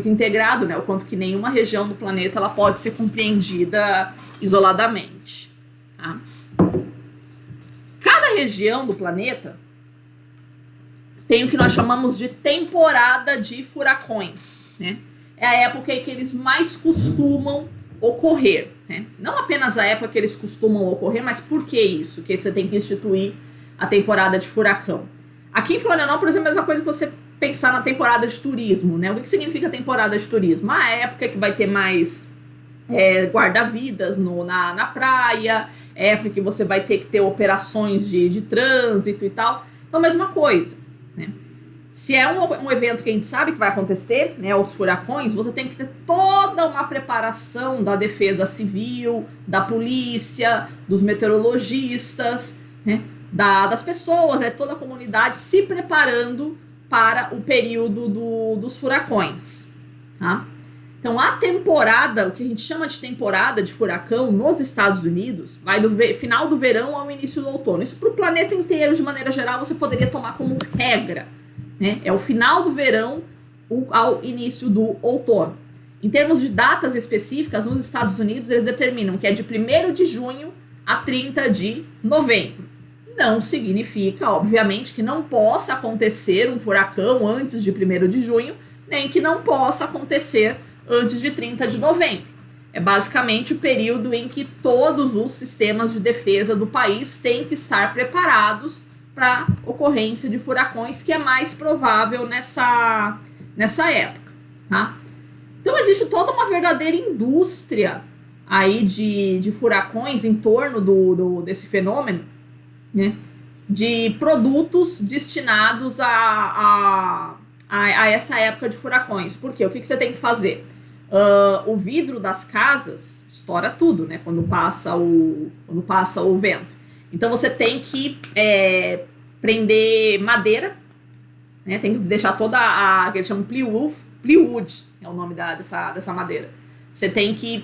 Speaker 1: integrado, né, o quanto que nenhuma região do planeta ela pode ser compreendida isoladamente. Tá? Cada região do planeta tem o que nós chamamos de temporada de furacões, né? É a época em que eles mais costumam ocorrer, né? Não apenas a época que eles costumam ocorrer, mas por que isso? Que você tem que instituir a temporada de furacão. Aqui em Florianópolis é a mesma coisa que você pensar na temporada de turismo, né? O que significa temporada de turismo? A época que vai ter mais guarda-vidas na praia, época que você vai ter que ter operações de trânsito e tal. Então, mesma coisa, né? Se é um evento que a gente sabe que vai acontecer, né, os furacões, você tem que ter toda uma preparação da defesa civil, da polícia, dos meteorologistas, né, das pessoas, toda a comunidade se preparando para o período dos furacões, tá? Então, a temporada, o que a gente chama de temporada de furacão nos Estados Unidos, vai do final do verão ao início do outono. Isso para o planeta inteiro, de maneira geral, você poderia tomar como regra, né? É o final do verão ao início do outono. Em termos de datas específicas, nos Estados Unidos, eles determinam que é de 1º de junho a 30 de novembro. Não significa, obviamente, que não possa acontecer um furacão antes de 1º de junho, nem que não possa acontecer antes de 30 de novembro. É basicamente o período em que todos os sistemas de defesa do país têm que estar preparados para ocorrência de furacões, que é mais provável nessa época, tá? Então existe toda uma verdadeira indústria aí de furacões em torno desse fenômeno, né? De produtos destinados a essa época de furacões. Por quê? O que você tem que fazer? O vidro das casas estoura tudo, né? Quando passa o vento. Então você tem que prender madeira, né? Tem que deixar toda que eles chamam plywood, é o nome dessa madeira. Você tem que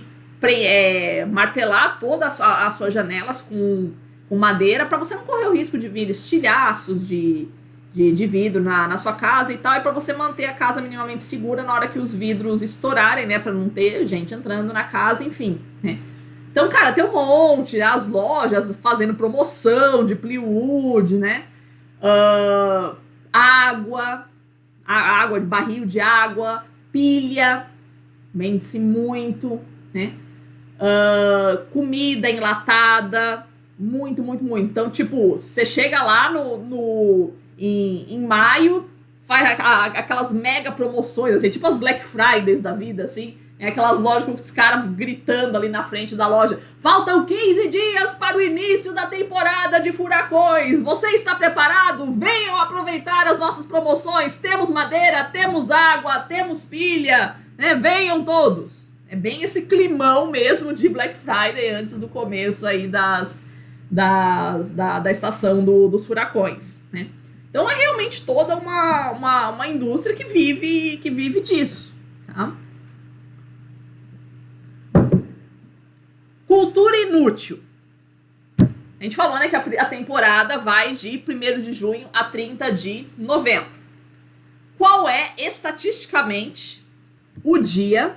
Speaker 1: martelar todas as suas janelas com madeira, para você não correr o risco de vir estilhaços de vidro na sua casa e tal, e para você manter a casa minimamente segura na hora que os vidros estourarem, né, para não ter gente entrando na casa, enfim, né. Então, cara, tem um monte, as lojas fazendo promoção de plywood, né, água, de barril de água, pilha, vende-se muito, né, comida enlatada, muito, muito, muito. Então, tipo, você chega lá em maio, faz aquelas mega promoções, assim, tipo as Black Fridays da vida, assim, aquelas lojas com os caras gritando ali na frente da loja: faltam 15 dias para o início da temporada de furacões, você está preparado? Venham aproveitar as nossas promoções, temos madeira, temos água, temos pilha, né? Venham todos. É bem esse climão mesmo de Black Friday antes do começo aí da estação dos furacões, né? Então é realmente toda uma indústria que vive disso, tá? Cultura inútil. A gente falou, né, que a temporada vai de 1º de junho a 30 de novembro. Qual é, estatisticamente, o dia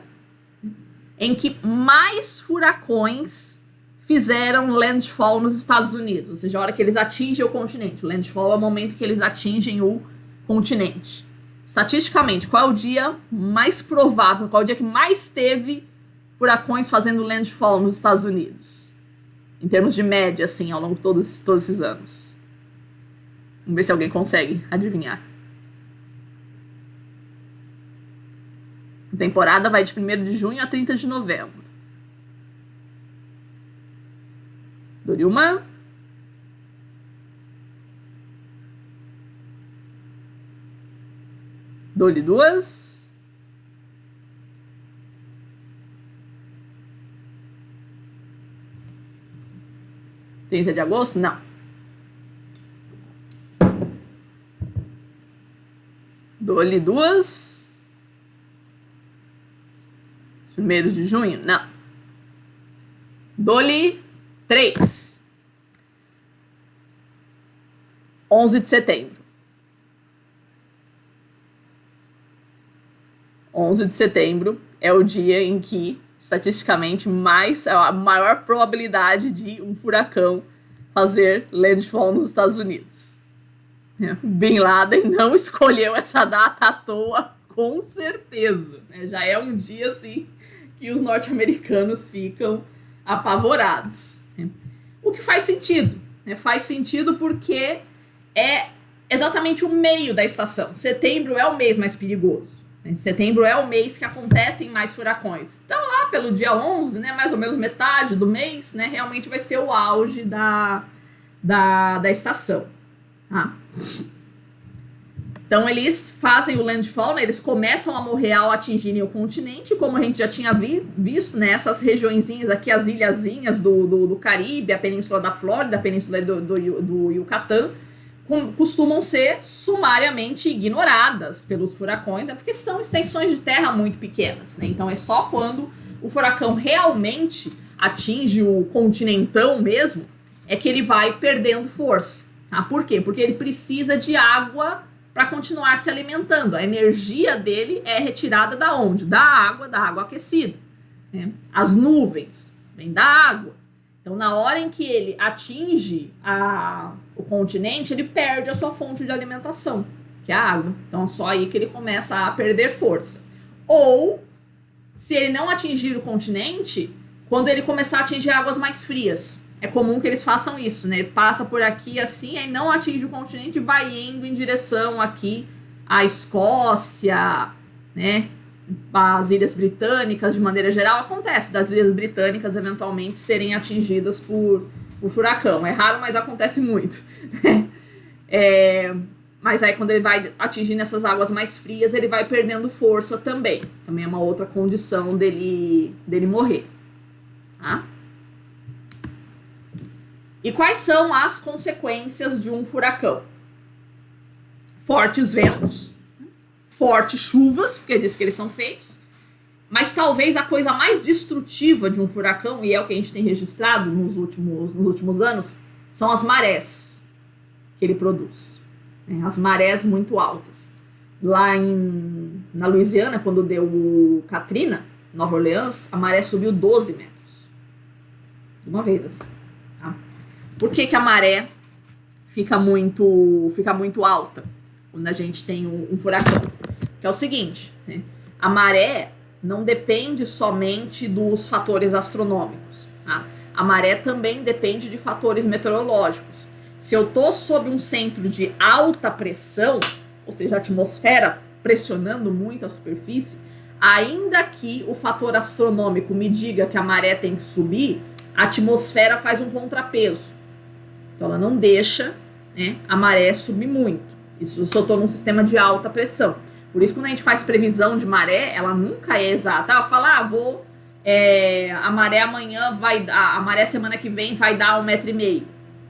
Speaker 1: em que mais furacões fizeram landfall nos Estados Unidos? Ou seja, a hora que eles atingem o continente. O landfall é o momento que eles atingem o continente. Estatisticamente, qual é o dia mais provável, qual é o dia que mais teve furacões fazendo landfall nos Estados Unidos? Em termos de média, assim, ao longo de todos esses anos. Vamos ver se alguém consegue adivinhar. A temporada vai de 1º de junho a 30 de novembro. Dou-lhe uma. Dou-lhe duas. (30 de agosto? Não. Dou-lhe duas. 1º de junho? Não. Dou-lhe 3. 11 de setembro. 11 de setembro é o dia em que, estatisticamente, a maior probabilidade de um furacão fazer landfall nos Estados Unidos. O Bin Laden não escolheu essa data à toa, com certeza. Já é um dia, assim, que os norte-americanos ficam apavorados. O que faz sentido. Faz sentido porque é exatamente o meio da estação. Setembro é o mês mais perigoso. Setembro é o mês que acontecem mais furacões. Então lá pelo dia 11, mais ou menos metade do mês, realmente vai ser o auge da estação. Tá? Então eles fazem o landfall, eles começam a morrer ao atingirem o continente, como a gente já tinha visto, essas regiõezinhas aqui, as ilhazinhas do Caribe, a península da Flórida, a península do Yucatán, costumam ser sumariamente ignoradas pelos furacões, porque são extensões de terra muito pequenas. Então é só quando o furacão realmente atinge o continentão mesmo, é que ele vai perdendo força. Tá? Por quê? Porque ele precisa de água para continuar se alimentando. A energia dele é retirada da onde? Da água aquecida. As nuvens vêm da água. Então, na hora em que ele atinge o continente, ele perde a sua fonte de alimentação, que é a água. Então, é só aí que ele começa a perder força. Ou, se ele não atingir o continente, quando ele começar a atingir águas mais frias. É comum que eles façam isso, Ele passa por aqui assim, aí não atinge o continente e vai indo em direção aqui à Escócia, As Ilhas Britânicas, de maneira geral, acontece das Ilhas Britânicas eventualmente serem atingidas por furacão. É raro, mas acontece muito. Mas aí quando ele vai atingindo essas águas mais frias, ele vai perdendo força também. Também é uma outra condição dele morrer. Tá? E quais são as consequências de um furacão? Fortes ventos, fortes chuvas, porque é disso que eles são feitos, mas talvez a coisa mais destrutiva de um furacão, e é o que a gente tem registrado nos últimos anos, são as marés que ele produz. As marés muito altas. Lá na Louisiana, quando deu o Katrina, Nova Orleans, a maré subiu 12 metros. De uma vez, assim. Tá? Por que a maré fica muito alta quando a gente tem um furacão? Que é o seguinte, a maré não depende somente dos fatores astronômicos. Tá? A maré também depende de fatores meteorológicos. Se eu estou sob um centro de alta pressão, ou seja, a atmosfera pressionando muito a superfície, ainda que o fator astronômico me diga que a maré tem que subir, a atmosfera faz um contrapeso. Então ela não deixa a maré subir muito. Isso se eu estou num sistema de alta pressão. Por isso, quando a gente faz previsão de maré, ela nunca é exata. Ela fala, a maré amanhã a maré semana que vem vai dar 1,5 metro.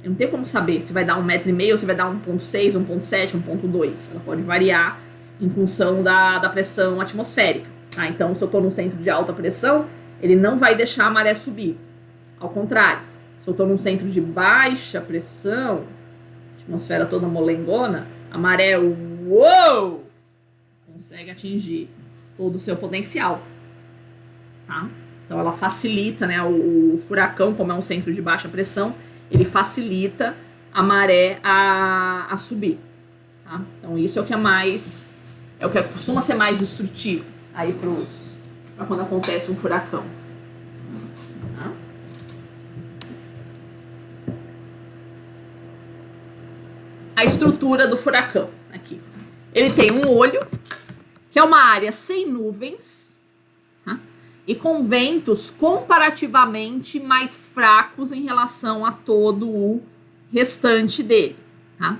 Speaker 1: Eu não tenho como saber se vai dar 1,5 metro ou se vai dar 1,6, 1,7, 1,2. Ela pode variar em função da pressão atmosférica. Então, se eu estou num centro de alta pressão, ele não vai deixar a maré subir. Ao contrário. Se eu estou num centro de baixa pressão, atmosfera toda molengona, a maré, consegue atingir todo o seu potencial. Tá? Então ela facilita, o furacão, como é um centro de baixa pressão, ele facilita a maré a subir. Tá? Então isso é o que costuma ser mais destrutivo aí para quando acontece um furacão. A estrutura do furacão aqui. Ele tem um olho, que é uma área sem nuvens, tá? E com ventos comparativamente mais fracos em relação a todo o restante dele. Tá?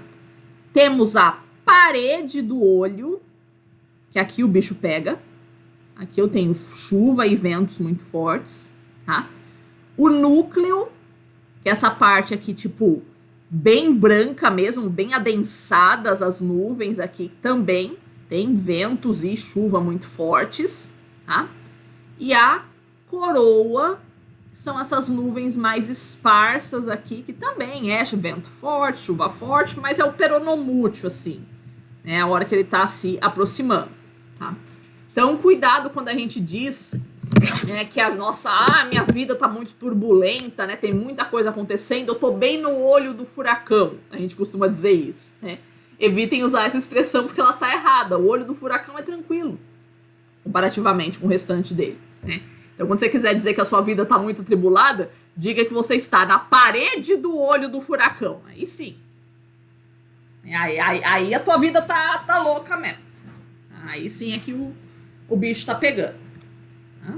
Speaker 1: Temos a parede do olho, que aqui o bicho pega. Aqui eu tenho chuva e ventos muito fortes. Tá? O núcleo, que é essa parte aqui, bem branca mesmo, bem adensadas as nuvens aqui também. Tem ventos e chuva muito fortes, tá? E a coroa são essas nuvens mais esparsas aqui, que também é vento forte, chuva forte, mas é o peronomútil, assim, a hora que ele está se aproximando, tá? Então, cuidado quando a gente diz que minha vida tá muito turbulenta, tem muita coisa acontecendo, eu tô bem no olho do furacão, a gente costuma dizer isso, evitem usar essa expressão porque ela tá errada. O olho do furacão é tranquilo, comparativamente com o restante dele, né? Então, quando você quiser dizer que a sua vida tá muito atribulada, diga que você está na parede do olho do furacão. Aí sim. Aí a tua vida tá louca mesmo. Aí sim é que o bicho tá pegando. Tá?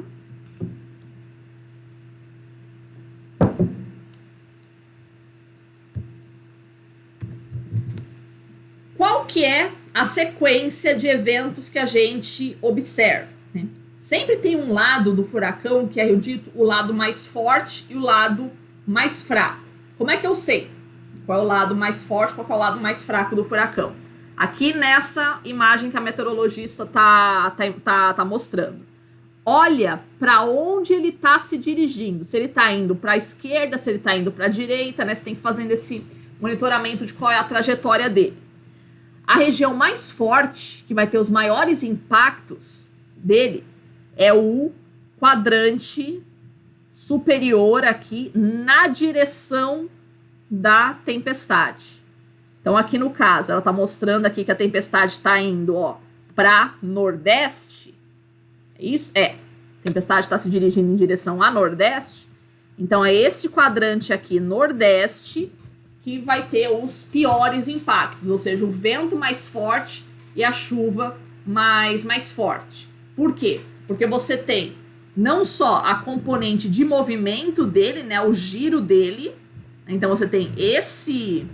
Speaker 1: Qual que é a sequência de eventos que a gente observa, né? Sempre tem um lado do furacão que é o dito o lado mais forte e o lado mais fraco. Como é que eu sei qual é o lado mais forte, qual é o lado mais fraco do furacão? Aqui nessa imagem que a meteorologista tá mostrando. Olha para onde ele está se dirigindo. Se ele está indo para a esquerda, se ele está indo para a direita, né? Você tem que ir fazendo esse monitoramento de qual é a trajetória dele. A região mais forte, que vai ter os maiores impactos dele, é o quadrante superior aqui na direção da tempestade. Então, aqui no caso, ela está mostrando aqui que a tempestade está indo, ó, para nordeste. Isso é. A tempestade está se dirigindo em direção a nordeste. Então, é esse quadrante aqui, nordeste, que vai ter os piores impactos, ou seja, o vento mais forte e a chuva mais forte. Por quê? Porque você tem não só a componente de movimento dele, né, o giro dele, então você tem esse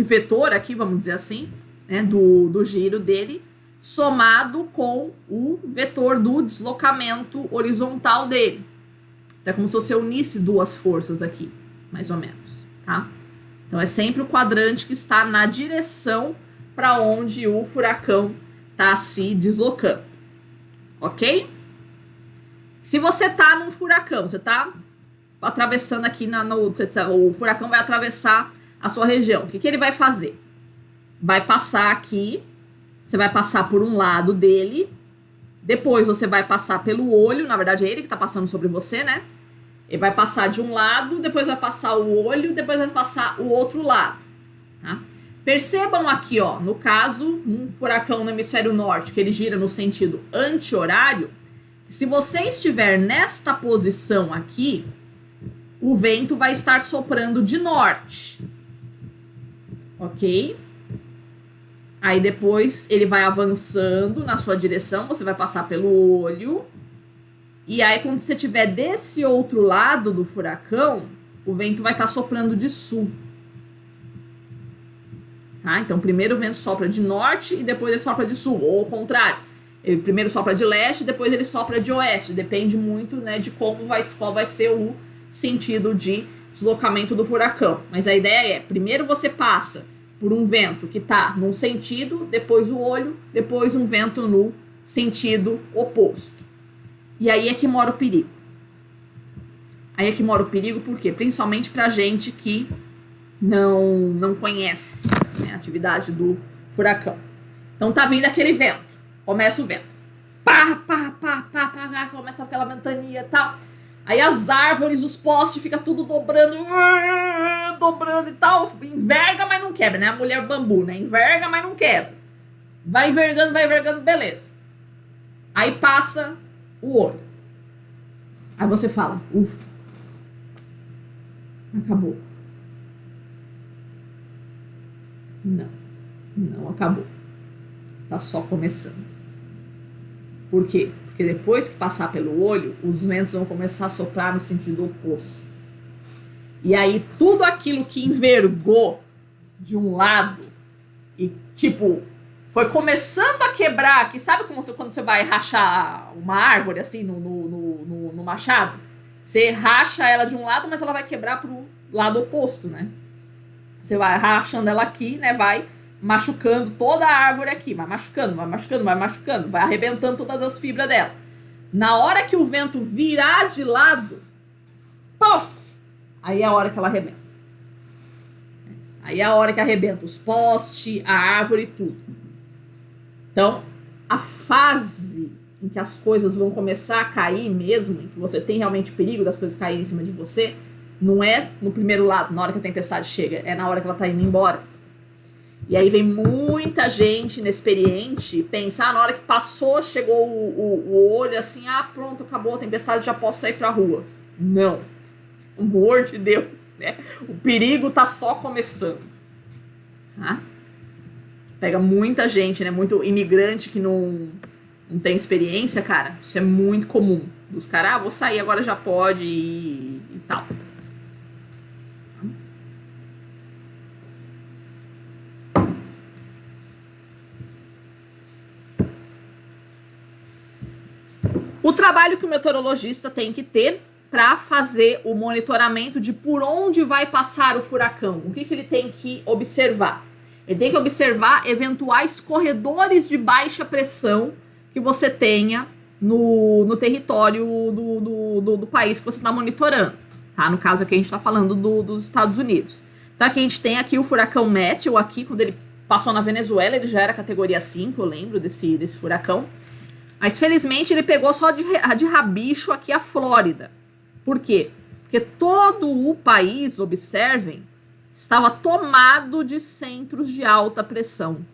Speaker 1: vetor aqui, vamos dizer assim, né, do giro dele, somado com o vetor do deslocamento horizontal dele. Então é como se você unisse duas forças aqui, mais ou menos, tá? Então é sempre o quadrante que está na direção para onde o furacão está se deslocando, ok? Se você tá num furacão, você tá atravessando aqui, o furacão vai atravessar a sua região, o que ele vai fazer? Vai passar aqui, você vai passar por um lado dele, depois você vai passar pelo olho, na verdade é ele que tá passando sobre você, né? Ele vai passar de um lado, depois vai passar o olho, depois vai passar o outro lado, tá? Percebam aqui, ó, no caso, um furacão no hemisfério norte, que ele gira no sentido anti-horário, se você estiver nesta posição aqui, o vento vai estar soprando de norte, ok? Aí depois ele vai avançando na sua direção, você vai passar pelo olho, e aí quando você estiver desse outro lado do furacão, o vento vai estar soprando de sul. Tá? Então, primeiro o vento sopra de norte e depois ele sopra de sul, ou ao contrário. Ele primeiro sopra de leste, depois ele sopra de oeste. Depende muito, né, de qual vai ser o sentido de deslocamento do furacão. Mas a ideia é, primeiro você passa por um vento que está num sentido, depois o olho, depois um vento no sentido oposto. E aí é que mora o perigo. Aí é que mora o perigo, por quê? Principalmente pra gente que não conhece, né, a atividade do furacão. Então tá vindo aquele vento, começa o vento, pá, começa aquela ventania e tal, aí as árvores, os postes, fica tudo dobrando e tal, enverga, mas não quebra, né, a mulher bambu, né, enverga, mas não quebra, vai envergando, beleza, aí passa o olho, aí você fala, ufa, acabou. Não acabou. Tá só começando. Por quê? Porque depois que passar pelo olho, os ventos vão começar a soprar no sentido oposto. E aí tudo aquilo que envergou de um lado e, tipo, foi começando a quebrar, que sabe como quando você vai rachar uma árvore assim no machado? Você racha ela de um lado, mas ela vai quebrar pro lado oposto, né? Você vai rachando ela aqui, né? Vai machucando toda a árvore aqui. Vai machucando, vai arrebentando todas as fibras dela. Na hora que o vento virar de lado, puff! Aí é a hora que ela arrebenta. Aí é a hora que arrebenta os postes, a árvore e tudo. Então, a fase em que as coisas vão começar a cair mesmo, em que você tem realmente perigo das coisas caírem em cima de você, não é no primeiro lado, na hora que a tempestade chega, é na hora que ela tá indo embora. E aí vem muita gente inexperiente pensar, na hora que passou, chegou o olho assim, pronto, acabou a tempestade, já posso sair pra rua. Não. Pelo amor de Deus, né? O perigo tá só começando. Tá? Pega muita gente, né? Muito imigrante que não tem experiência, cara. Isso é muito comum. Dos caras, vou sair, agora já pode e tal. O trabalho que o meteorologista tem que ter para fazer o monitoramento de por onde vai passar o furacão. O que ele tem que observar? Ele tem que observar eventuais corredores de baixa pressão que você tenha no território do país que você está monitorando. Tá? No caso aqui a gente está falando dos Estados Unidos. Tá? Aqui a gente tem aqui o furacão Matthew, aqui quando ele passou na Venezuela, ele já era categoria 5, eu lembro desse furacão. Mas felizmente ele pegou só de rabicho aqui a Flórida. Por quê? Porque todo o país, observem, estava tomado de centros de alta pressão.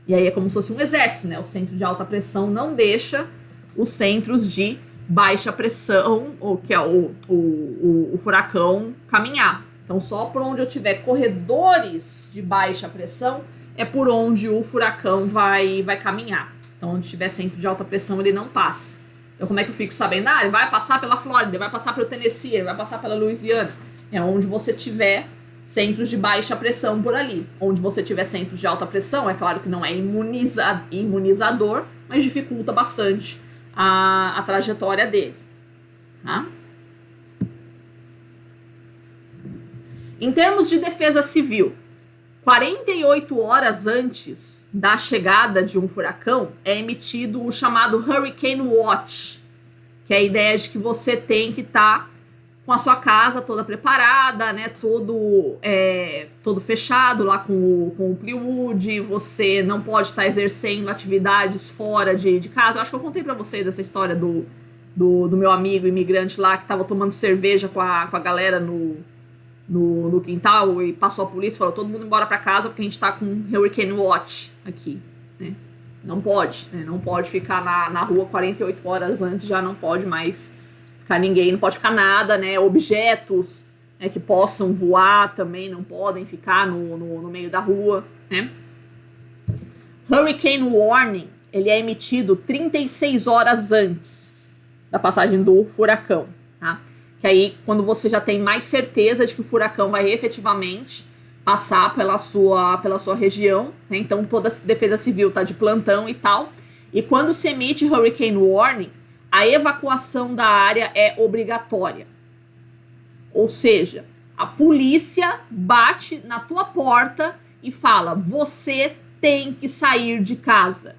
Speaker 1: E aí é como se fosse um exército, né? O centro de alta pressão não deixa os centros de baixa pressão, ou que é o furacão, caminhar. Então só por onde eu tiver corredores de baixa pressão é por onde o furacão vai caminhar. Então onde tiver centro de alta pressão ele não passa. Então como é que eu fico sabendo? Ele vai passar pela Flórida, ele vai passar pelo Tennessee, ele vai passar pela Louisiana. É onde você tiver centros de baixa pressão por ali. Onde você tiver centros de alta pressão, é claro que não é imunizador, mas dificulta bastante a trajetória dele. Tá? Em termos de defesa civil, 48 horas antes da chegada de um furacão, é emitido o chamado Hurricane Watch, que é a ideia de que você tem que estar com a sua casa toda preparada, né, todo fechado lá com o plywood, você não pode estar exercendo atividades fora de casa. Eu acho que eu contei pra vocês essa história do meu amigo imigrante lá, que estava tomando cerveja com a galera no quintal e passou a polícia e falou, todo mundo embora pra casa porque a gente tá com Hurricane Watch aqui, né? Não pode, né? Não pode ficar na rua 48 horas antes, já não pode mais ficar ninguém, não pode ficar nada, né? Objetos, né, que possam voar também não podem ficar no meio da rua, né? Hurricane Warning, ele é emitido 36 horas antes da passagem do furacão, tá? Que aí, quando você já tem mais certeza de que o furacão vai efetivamente passar pela sua região, né? Então toda a defesa civil está de plantão e tal. E quando se emite Hurricane Warning, a evacuação da área é obrigatória. Ou seja, a polícia bate na tua porta e fala, você tem que sair de casa.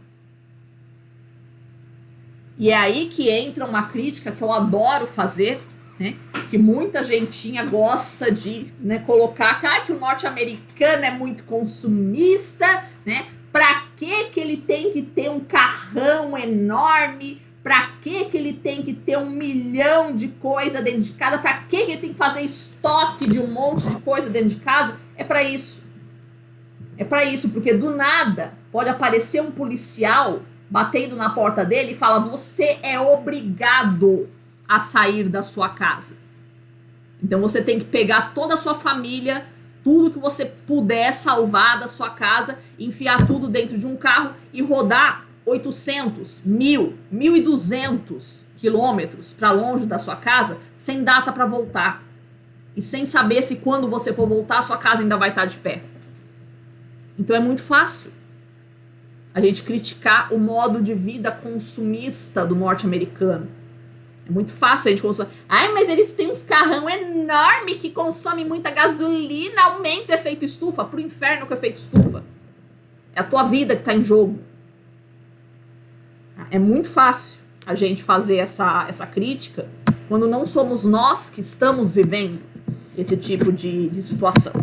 Speaker 1: E é aí que entra uma crítica que eu adoro fazer, né, que muita gentinha gosta de, né, colocar que o norte-americano é muito consumista, né? Pra que ele tem que ter um carrão enorme? Pra que ele tem que ter 1 milhão de coisa dentro de casa? Pra que ele tem que fazer estoque de um monte de coisa dentro de casa? É pra isso. É pra isso, porque do nada pode aparecer um policial batendo na porta dele e fala, você é obrigado a sair da sua casa. Então você tem que pegar toda a sua família, tudo que você puder salvar da sua casa, enfiar tudo dentro de um carro e rodar 800, 1.000, 1.200 quilômetros para longe da sua casa, sem data para voltar. E sem saber se quando você for voltar, a sua casa ainda vai estar de pé. Então é muito fácil a gente criticar o modo de vida consumista do norte-americano. É muito fácil a gente consumir. Mas eles têm uns carrão enorme que consomem muita gasolina, aumenta o efeito estufa. Pro inferno com o efeito estufa. É a tua vida que tá em jogo. É muito fácil a gente fazer essa crítica quando não somos nós que estamos vivendo esse tipo de situação.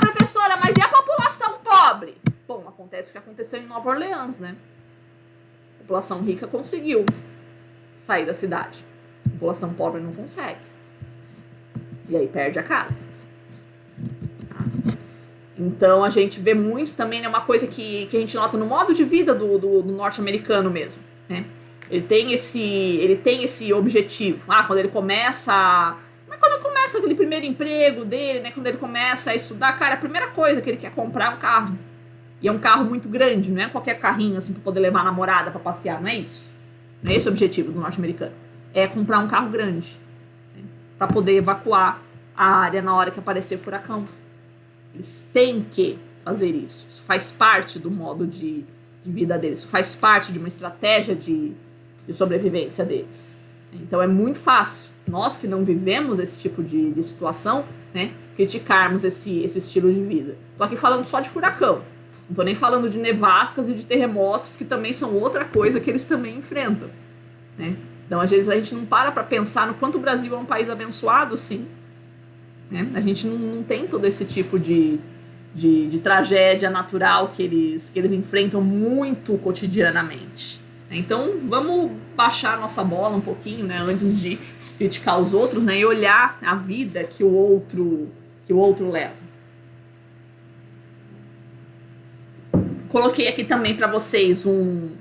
Speaker 1: Professora, mas e a população pobre? Bom, acontece o que aconteceu em Nova Orleans, né? A população rica conseguiu sair da cidade. A população pobre não consegue. E aí perde a casa. Então a gente vê muito também, né, uma coisa que a gente nota no modo de vida do norte-americano mesmo, né? Ele tem esse objetivo. Quando ele começa. Mas quando começa aquele primeiro emprego dele, né? Quando ele começa a estudar, cara, a primeira coisa que ele quer comprar é um carro. E é um carro muito grande, não é qualquer carrinho assim pra poder levar a namorada pra passear, não é isso. Não é esse o objetivo do norte-americano. É comprar um carro grande, né, pra poder evacuar a área na hora que aparecer furacão. Eles têm que fazer isso. Isso faz parte do modo de vida deles. Isso faz parte de uma estratégia de sobrevivência deles. Então é muito fácil, nós que não vivemos esse tipo de situação, né, criticarmos esse estilo de vida. Tô aqui falando só de furacão. Não tô nem falando de nevascas e de terremotos, que também são outra coisa que eles também enfrentam, né? Então, às vezes, a gente não para pensar no quanto o Brasil é um país abençoado, sim. Né? A gente não tem todo esse tipo de tragédia natural que eles enfrentam muito cotidianamente. Então, vamos baixar a nossa bola um pouquinho, né, antes de criticar os outros, né, e olhar a vida que o outro leva. Coloquei aqui também para vocês um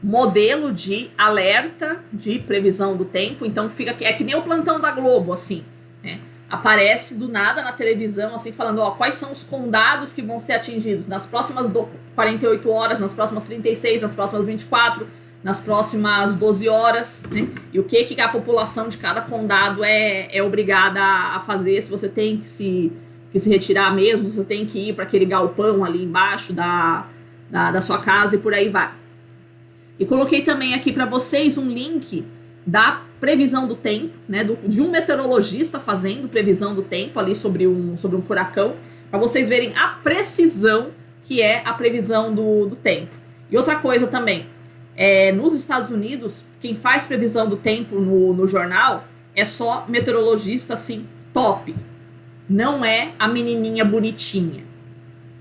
Speaker 1: modelo de alerta de previsão do tempo. Então, fica aqui, é que nem o plantão da Globo, assim, né? Aparece do nada na televisão, assim, falando, quais são os condados que vão ser atingidos nas próximas 48 horas, nas próximas 36, nas próximas 24, nas próximas 12 horas, né? E o que a população de cada condado é obrigada a fazer, se você tem que se retirar mesmo, se você tem que ir para aquele galpão ali embaixo da sua casa e por aí vai. E coloquei também aqui para vocês um link da previsão do tempo, né, de um meteorologista fazendo previsão do tempo ali sobre um furacão, para vocês verem a precisão que é a previsão do tempo. E outra coisa também, nos Estados Unidos, quem faz previsão do tempo no jornal é só meteorologista, assim, top. Não é a menininha bonitinha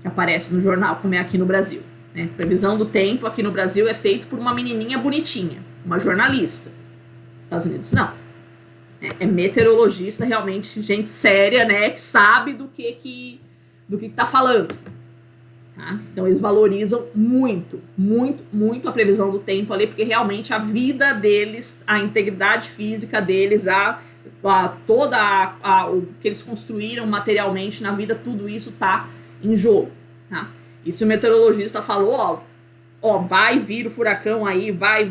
Speaker 1: que aparece no jornal, como é aqui no Brasil, né? Previsão do tempo aqui no Brasil é feito por uma menininha bonitinha, uma jornalista. Estados Unidos não. É meteorologista, realmente, gente séria, né, que sabe do que tá falando. Tá? Então eles valorizam muito, muito, muito a previsão do tempo ali, porque realmente a vida deles, a integridade física deles, toda o que eles construíram materialmente na vida, tudo isso tá em jogo. Tá? E se o meteorologista falou, vai vir o furacão aí, vai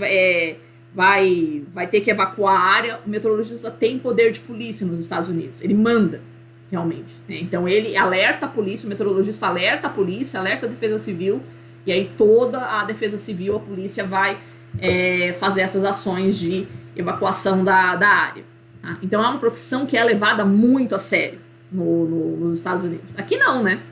Speaker 1: ter que evacuar a área, o meteorologista tem poder de polícia nos Estados Unidos, ele manda, realmente, né? Então ele alerta a polícia, o meteorologista alerta a polícia, alerta a defesa civil, e aí toda a defesa civil, a polícia vai fazer essas ações de evacuação da área. Tá? Então é uma profissão que é levada muito a sério nos Estados Unidos. Aqui não, né?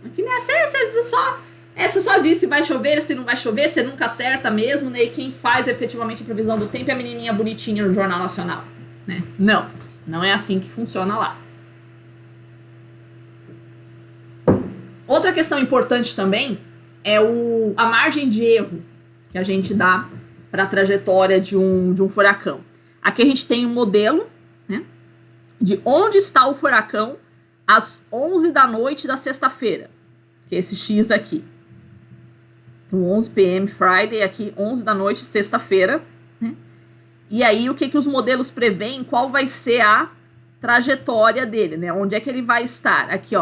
Speaker 1: Aqui né, você só diz se vai chover, se não vai chover, você nunca acerta mesmo, né? E quem faz efetivamente a previsão do tempo é a menininha bonitinha no Jornal Nacional, né? Não é assim que funciona lá. Outra questão importante também é a margem de erro que a gente dá para a trajetória de um furacão. Aqui a gente tem um modelo, né, de onde está o furacão às 11 da noite da sexta-feira, que é esse X aqui. Então, 11 p.m. Friday, aqui 11 da noite, sexta-feira, né? E aí, o que os modelos preveem, qual vai ser a trajetória dele, né? Onde é que ele vai estar? Aqui,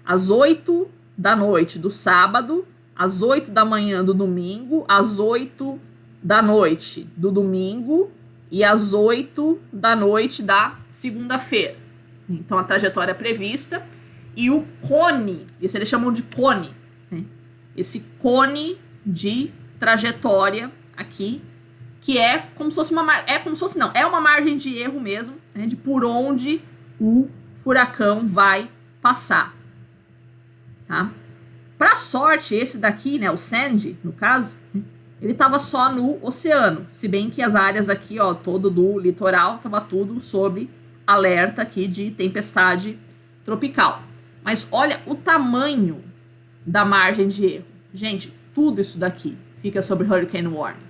Speaker 1: às 8 da noite do sábado, às 8 da manhã do domingo, às 8 da noite do domingo e às 8 da noite da segunda-feira. Então, a trajetória prevista. E o cone, isso eles chamam de cone, né? Esse cone de trajetória aqui, que é como se fosse é uma margem de erro mesmo, né, de por onde o furacão vai passar, tá? Para sorte, esse daqui, né, o Sandy, no caso, né, ele estava só no oceano, se bem que as áreas aqui, todo do litoral, estava tudo sob alerta aqui de tempestade tropical. Mas olha o tamanho da margem de erro. Gente, tudo isso daqui fica sob Hurricane Warning.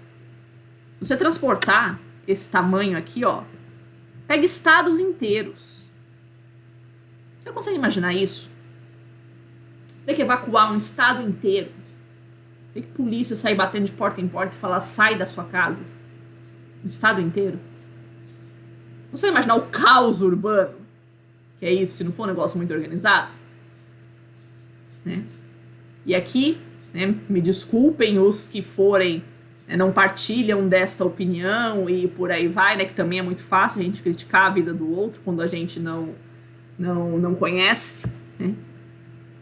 Speaker 1: Se você transportar esse tamanho aqui, pega estados inteiros. Você consegue imaginar isso? Ter que evacuar um estado inteiro. Ter que polícia sair batendo de porta em porta e falar, sai da sua casa. Um estado inteiro. Não sei imaginar o caos urbano. Que é isso, se não for um negócio muito organizado. Né? E aqui, né, me desculpem os que forem, né, não partilham desta opinião e por aí vai, né, que também é muito fácil a gente criticar a vida do outro quando a gente não conhece. Né?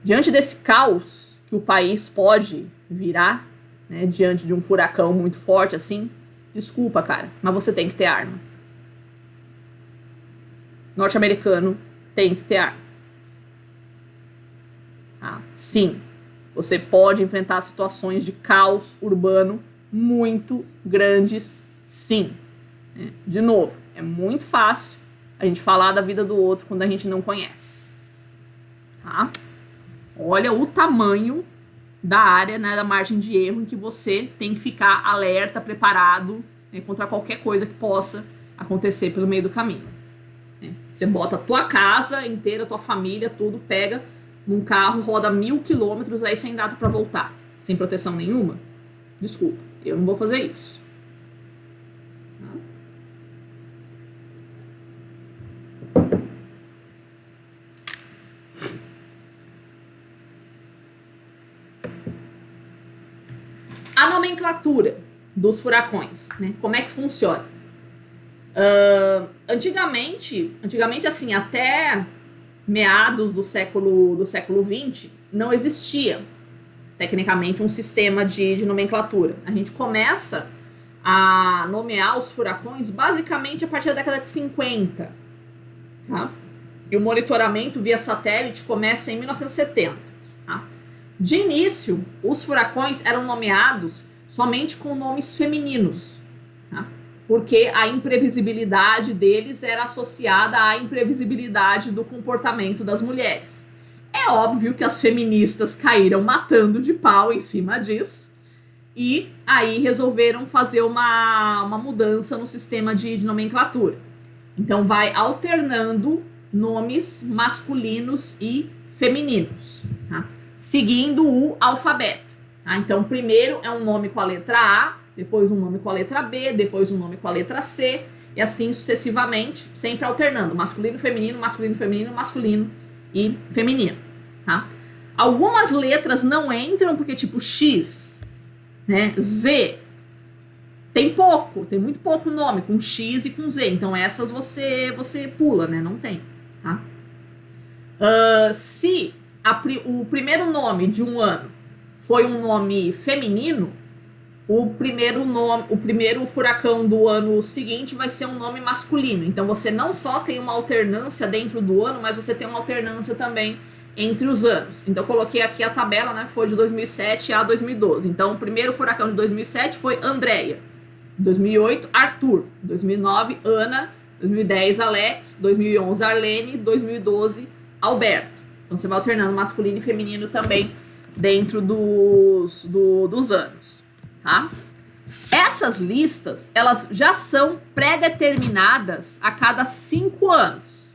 Speaker 1: Diante desse caos que o país pode virar, né, diante de um furacão muito forte assim, desculpa, cara, mas você tem que ter arma. Norte-americano tem que ter arma. Tá? Sim, você pode enfrentar situações de caos urbano muito grandes, sim. De novo, é muito fácil a gente falar da vida do outro quando a gente não conhece. Tá? Olha o tamanho da área, né, da margem de erro em que você tem que ficar alerta, preparado, né, contra qualquer coisa que possa acontecer pelo meio do caminho. Né? Você bota a tua casa inteira, a tua família, tudo, pega num carro, roda 1000 quilômetros aí sem data para voltar, sem proteção nenhuma. Desculpa, eu não vou fazer isso. A nomenclatura dos furacões, né? Como é que funciona? Antigamente, assim, até meados do século XX, não existia, tecnicamente, um sistema de nomenclatura. A gente começa a nomear os furacões basicamente a partir da década de 50. Tá? E o monitoramento via satélite começa em 1970. Tá? De início, os furacões eram nomeados somente com nomes femininos, tá? Porque a imprevisibilidade deles era associada à imprevisibilidade do comportamento das mulheres. É óbvio que as feministas caíram matando de pau em cima disso e aí resolveram fazer uma mudança no sistema de nomenclatura. Então vai alternando nomes masculinos e femininos, tá? Seguindo o alfabeto. Tá? Então, primeiro é um nome com a letra A, depois um nome com a letra B, depois um nome com a letra C, e assim sucessivamente, sempre alternando masculino, feminino, masculino, feminino, masculino e feminino. Tá? Algumas letras não entram, porque tipo X, né? Z, tem muito pouco nome, com X e com Z, então essas você pula, né? Não tem. Tá? Se o primeiro nome de um ano foi um nome feminino, o primeiro furacão do ano seguinte vai ser um nome masculino. Então você não só tem uma alternância dentro do ano, mas você tem uma alternância também entre os anos. Então eu coloquei aqui a tabela, né, foi de 2007 a 2012. Então o primeiro furacão de 2007 foi Andréia, 2008 Arthur, 2009 Ana, 2010 Alex, 2011 Arlene, 2012 Alberto. Então você vai alternando masculino e feminino também dentro dos anos, tá? Essas listas, elas já são pré-determinadas a cada 5 anos.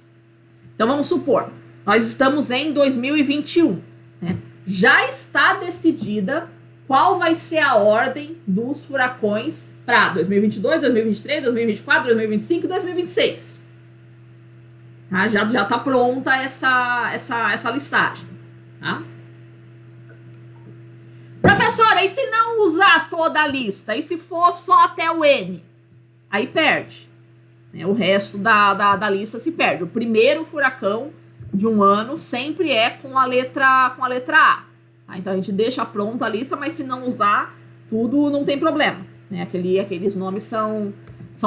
Speaker 1: Então vamos supor, nós estamos em 2021, né? Já está decidida qual vai ser a ordem dos furacões para 2022, 2023, 2024, 2025 e 2026. Tá? Já está pronta essa listagem. Tá? Professora, e se não usar toda a lista? E se for só até o N? Aí perde. Né? O resto da lista se perde. O primeiro furacão de um ano sempre é com a letra A. Tá? Então a gente deixa pronta a lista, mas se não usar tudo, não tem problema. Né? Aqueles nomes são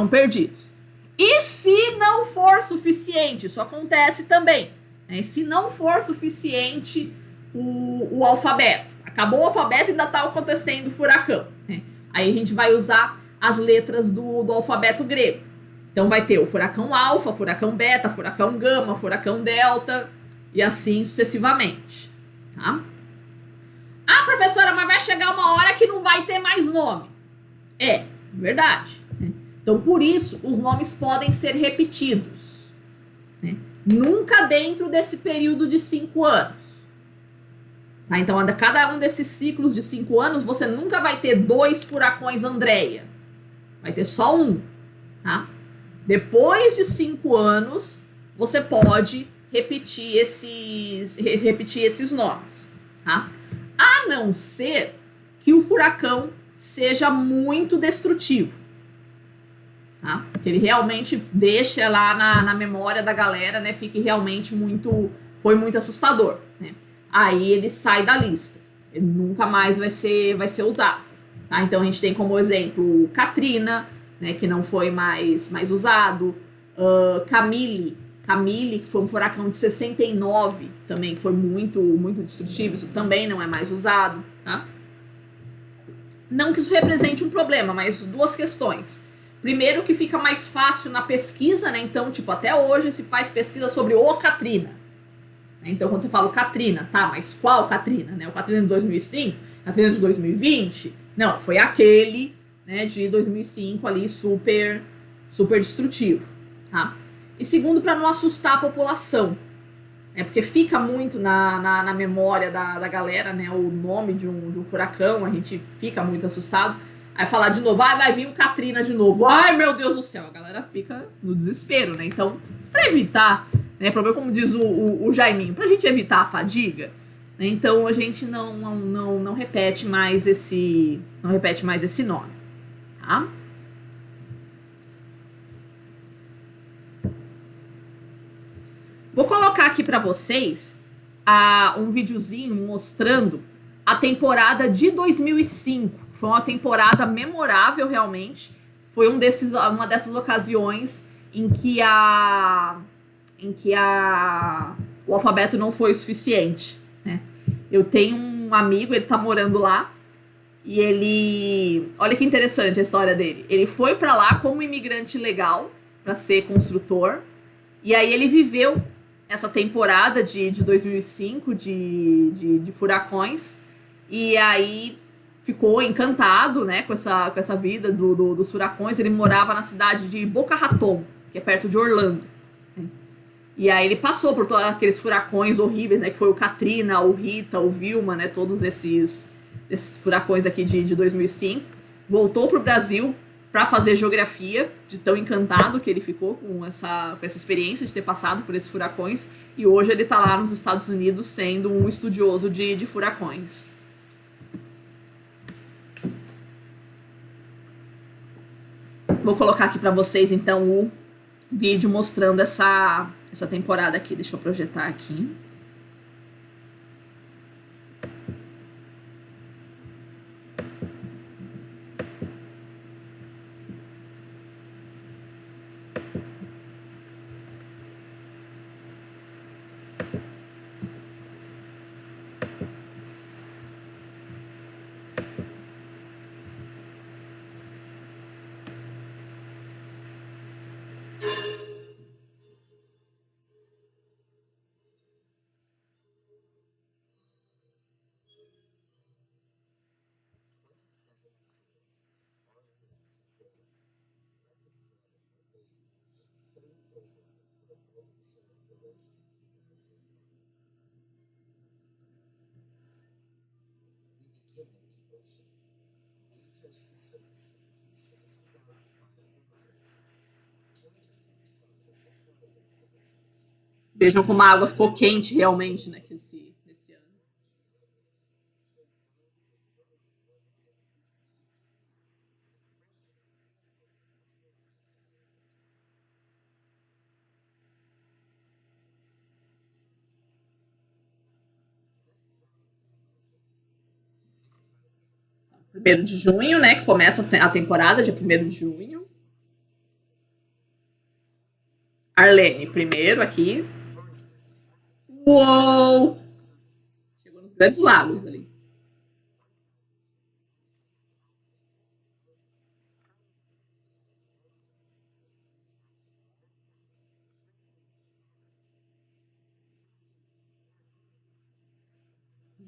Speaker 1: perdidos. E se não for suficiente, isso acontece também, né? Se não for suficiente o alfabeto, acabou o alfabeto e ainda está acontecendo o furacão, né? Aí a gente vai usar as letras do alfabeto grego. Então vai ter o furacão alfa, furacão beta, furacão gama, furacão delta e assim sucessivamente. Tá? Ah, professora, mas vai chegar uma hora que não vai ter mais nome. É, verdade. Então, por isso, os nomes podem ser repetidos. Né? Nunca dentro desse período de 5 anos. Tá? Então, a cada um desses ciclos de 5 anos, você nunca vai ter 2 furacões Andréia. Vai ter só um. Tá? Depois de 5 anos, você pode repetir esses nomes. Tá? A não ser que o furacão seja muito destrutivo. Tá? Que ele realmente deixa lá na memória da galera, né? Fique realmente foi muito assustador. Né? Aí ele sai da lista. Ele nunca mais vai ser usado. Tá? Então a gente tem como exemplo o Katrina, né, que não foi mais usado. Camille, que foi um furacão de 69 também, que foi muito destrutivo. Isso também não é mais usado. Tá? Não que isso represente um problema, mas 2 questões. Primeiro, que fica mais fácil na pesquisa, né? Então, tipo, até hoje se faz pesquisa sobre o Katrina. Então, quando você fala o Katrina, tá, mas qual Katrina? Né? O Katrina de 2005? Katrina de 2020? Não, foi aquele, né, de 2005 ali, super destrutivo. Tá? E segundo, para não assustar a população. Né? Porque fica muito na memória da galera, né? O nome de um furacão, a gente fica muito assustado. Aí falar de novo, vai vir o Katrina de novo. Ai, meu Deus do céu. A galera fica no desespero, né? Então, para evitar, né? Como diz o Jaiminho, pra gente evitar a fadiga, né? Então a gente não repete mais esse nome, tá? Vou colocar aqui para vocês um videozinho mostrando a temporada de 2005. Foi uma temporada memorável, realmente. Foi uma dessas ocasiões em que o alfabeto não foi o suficiente. Né? Eu tenho um amigo, ele tá morando lá, e ele... Olha que interessante a história dele. Ele foi para lá como imigrante legal, para ser construtor, e aí ele viveu essa temporada de 2005 de furacões, e aí ficou encantado, né, com essa vida dos furacões. Ele morava na cidade de Boca Raton, que é perto de Orlando. Né? E aí ele passou por todos aqueles furacões horríveis, né, que foi o Katrina, o Rita, o Vilma, né, todos esses furacões aqui de 2005. Voltou para o Brasil para fazer geografia, de tão encantado que ele ficou com essa experiência de ter passado por esses furacões. E hoje ele está lá nos Estados Unidos sendo um estudioso de furacões. Vou colocar aqui para vocês, então, o vídeo mostrando essa temporada aqui. Deixa eu projetar aqui. Vejam como a água ficou quente realmente, né, nesse ano. Primeiro de junho, né, que começa a temporada, dia 1º de junho. Arlene, primeiro aqui. Uou! Chegou nos Grandes Lagos ali.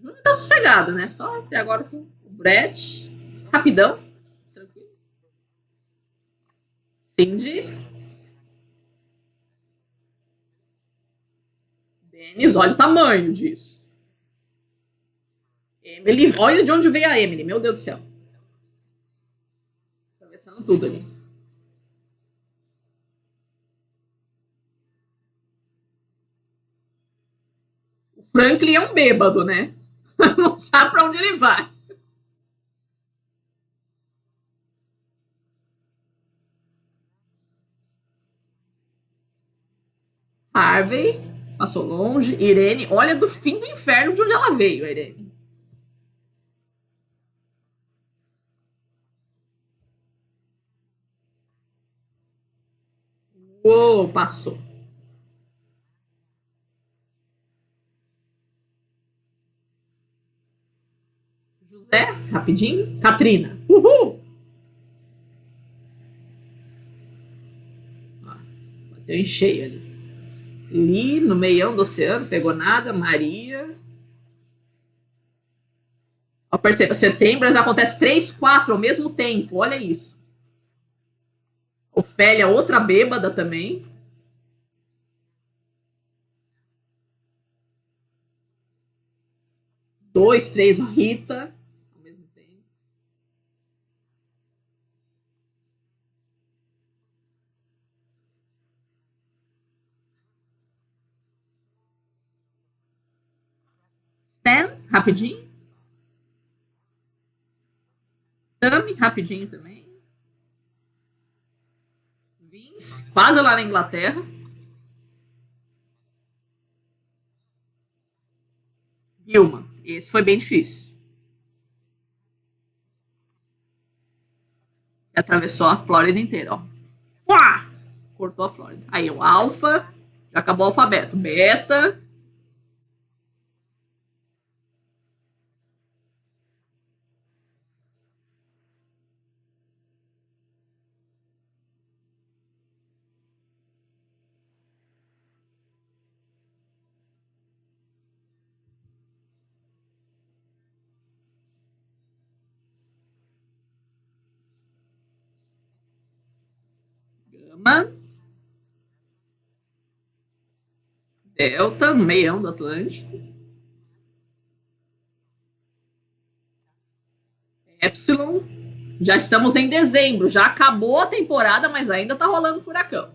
Speaker 1: Junho tá sossegado, né? Só até agora assim, o Brett. Rapidão. Tranquilo. Cindy. Denis, olha o tamanho disso. Emily, olha de onde veio a Emily, meu Deus do céu. Atravessando tudo ali. O Franklin é um bêbado, né? Não sabe pra onde ele vai. Harvey passou longe. Irene, olha do fim do inferno de onde ela veio, a Irene. Uou, passou. José, rapidinho. Katrina. Uhul! Ó, bateu em cheio ali. Li no meião do oceano, pegou nada. Maria. Ó, perceba, setembro acontece 3, 4 ao mesmo tempo. Olha isso. Ofélia, outra bêbada também. Dois, três, Rita. Ao mesmo tempo. Stan, rapidinho. Tammy, rapidinho também. Vince, quase lá na Inglaterra. Vilma, esse foi bem difícil. Atravessou a Flórida inteira, ó. Uá! Cortou a Flórida. Aí o Alfa, já acabou o alfabeto. Beta. Gama. Delta, no meião do Atlântico. Epsilon. Já estamos em dezembro, já acabou a temporada, mas ainda tá rolando furacão.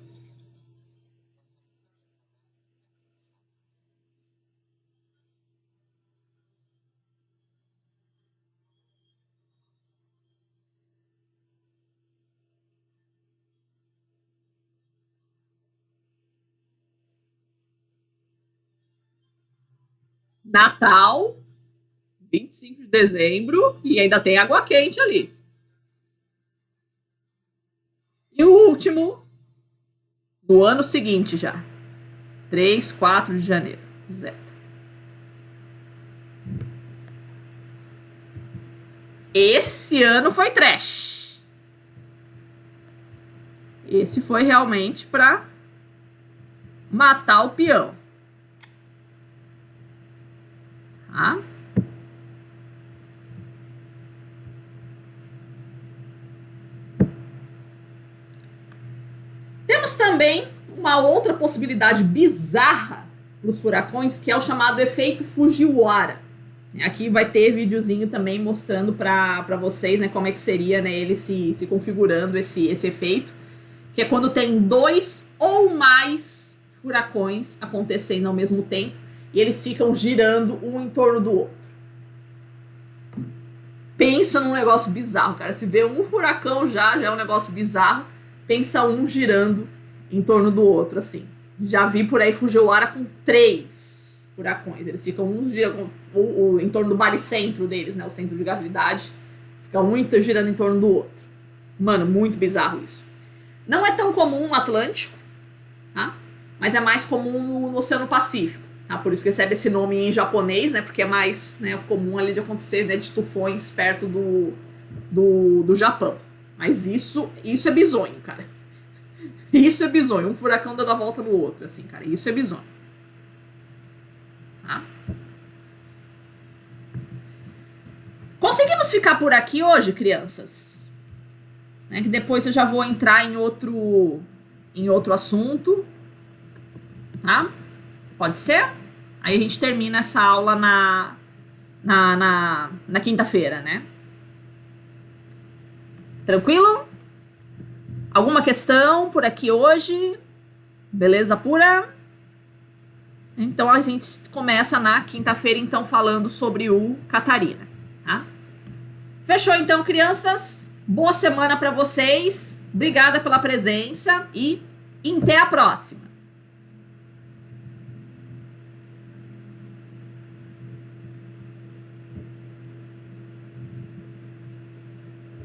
Speaker 1: Natal, 25 de dezembro, e ainda tem água quente ali. E o último do ano seguinte já. 3, 4 de janeiro. Zeta. Esse ano foi trash. Esse foi realmente pra matar o peão. Tá? Temos também uma outra possibilidade bizarra para os furacões, que é o chamado efeito Fujiwara. Aqui vai ter videozinho também mostrando para vocês, né, como é que seria, né, ele se configurando esse efeito, que é quando tem 2 ou mais furacões acontecendo ao mesmo tempo e eles ficam girando um em torno do outro. Pensa num negócio bizarro, cara. Se vê um furacão já é um negócio bizarro. Pensa um girando em torno do outro, assim. Já vi por aí Fujiwara com 3 furacões. Eles ficam uns girando em torno do baricentro deles, né? O centro de gravidade. Fica muito girando em torno do outro. Mano, muito bizarro isso. Não é tão comum no Atlântico, tá? Mas é mais comum no Oceano Pacífico. Tá? Por isso que recebe esse nome em japonês, né? Porque é mais, né, comum ali de acontecer, né, de tufões perto do Japão. Mas isso é bizonho, cara. Isso é bizonho. Um furacão dando a volta no outro, assim, cara. Isso é bizonho. Tá? Conseguimos ficar por aqui hoje, crianças? Né, que depois eu já vou entrar em outro assunto. Tá? Pode ser? Aí a gente termina essa aula na quinta-feira, né? Tranquilo? Alguma questão por aqui hoje? Beleza pura? Então a gente começa na quinta-feira, então, falando sobre o Catarina, tá? Fechou, então, crianças? Boa semana para vocês. Obrigada pela presença e até a próxima.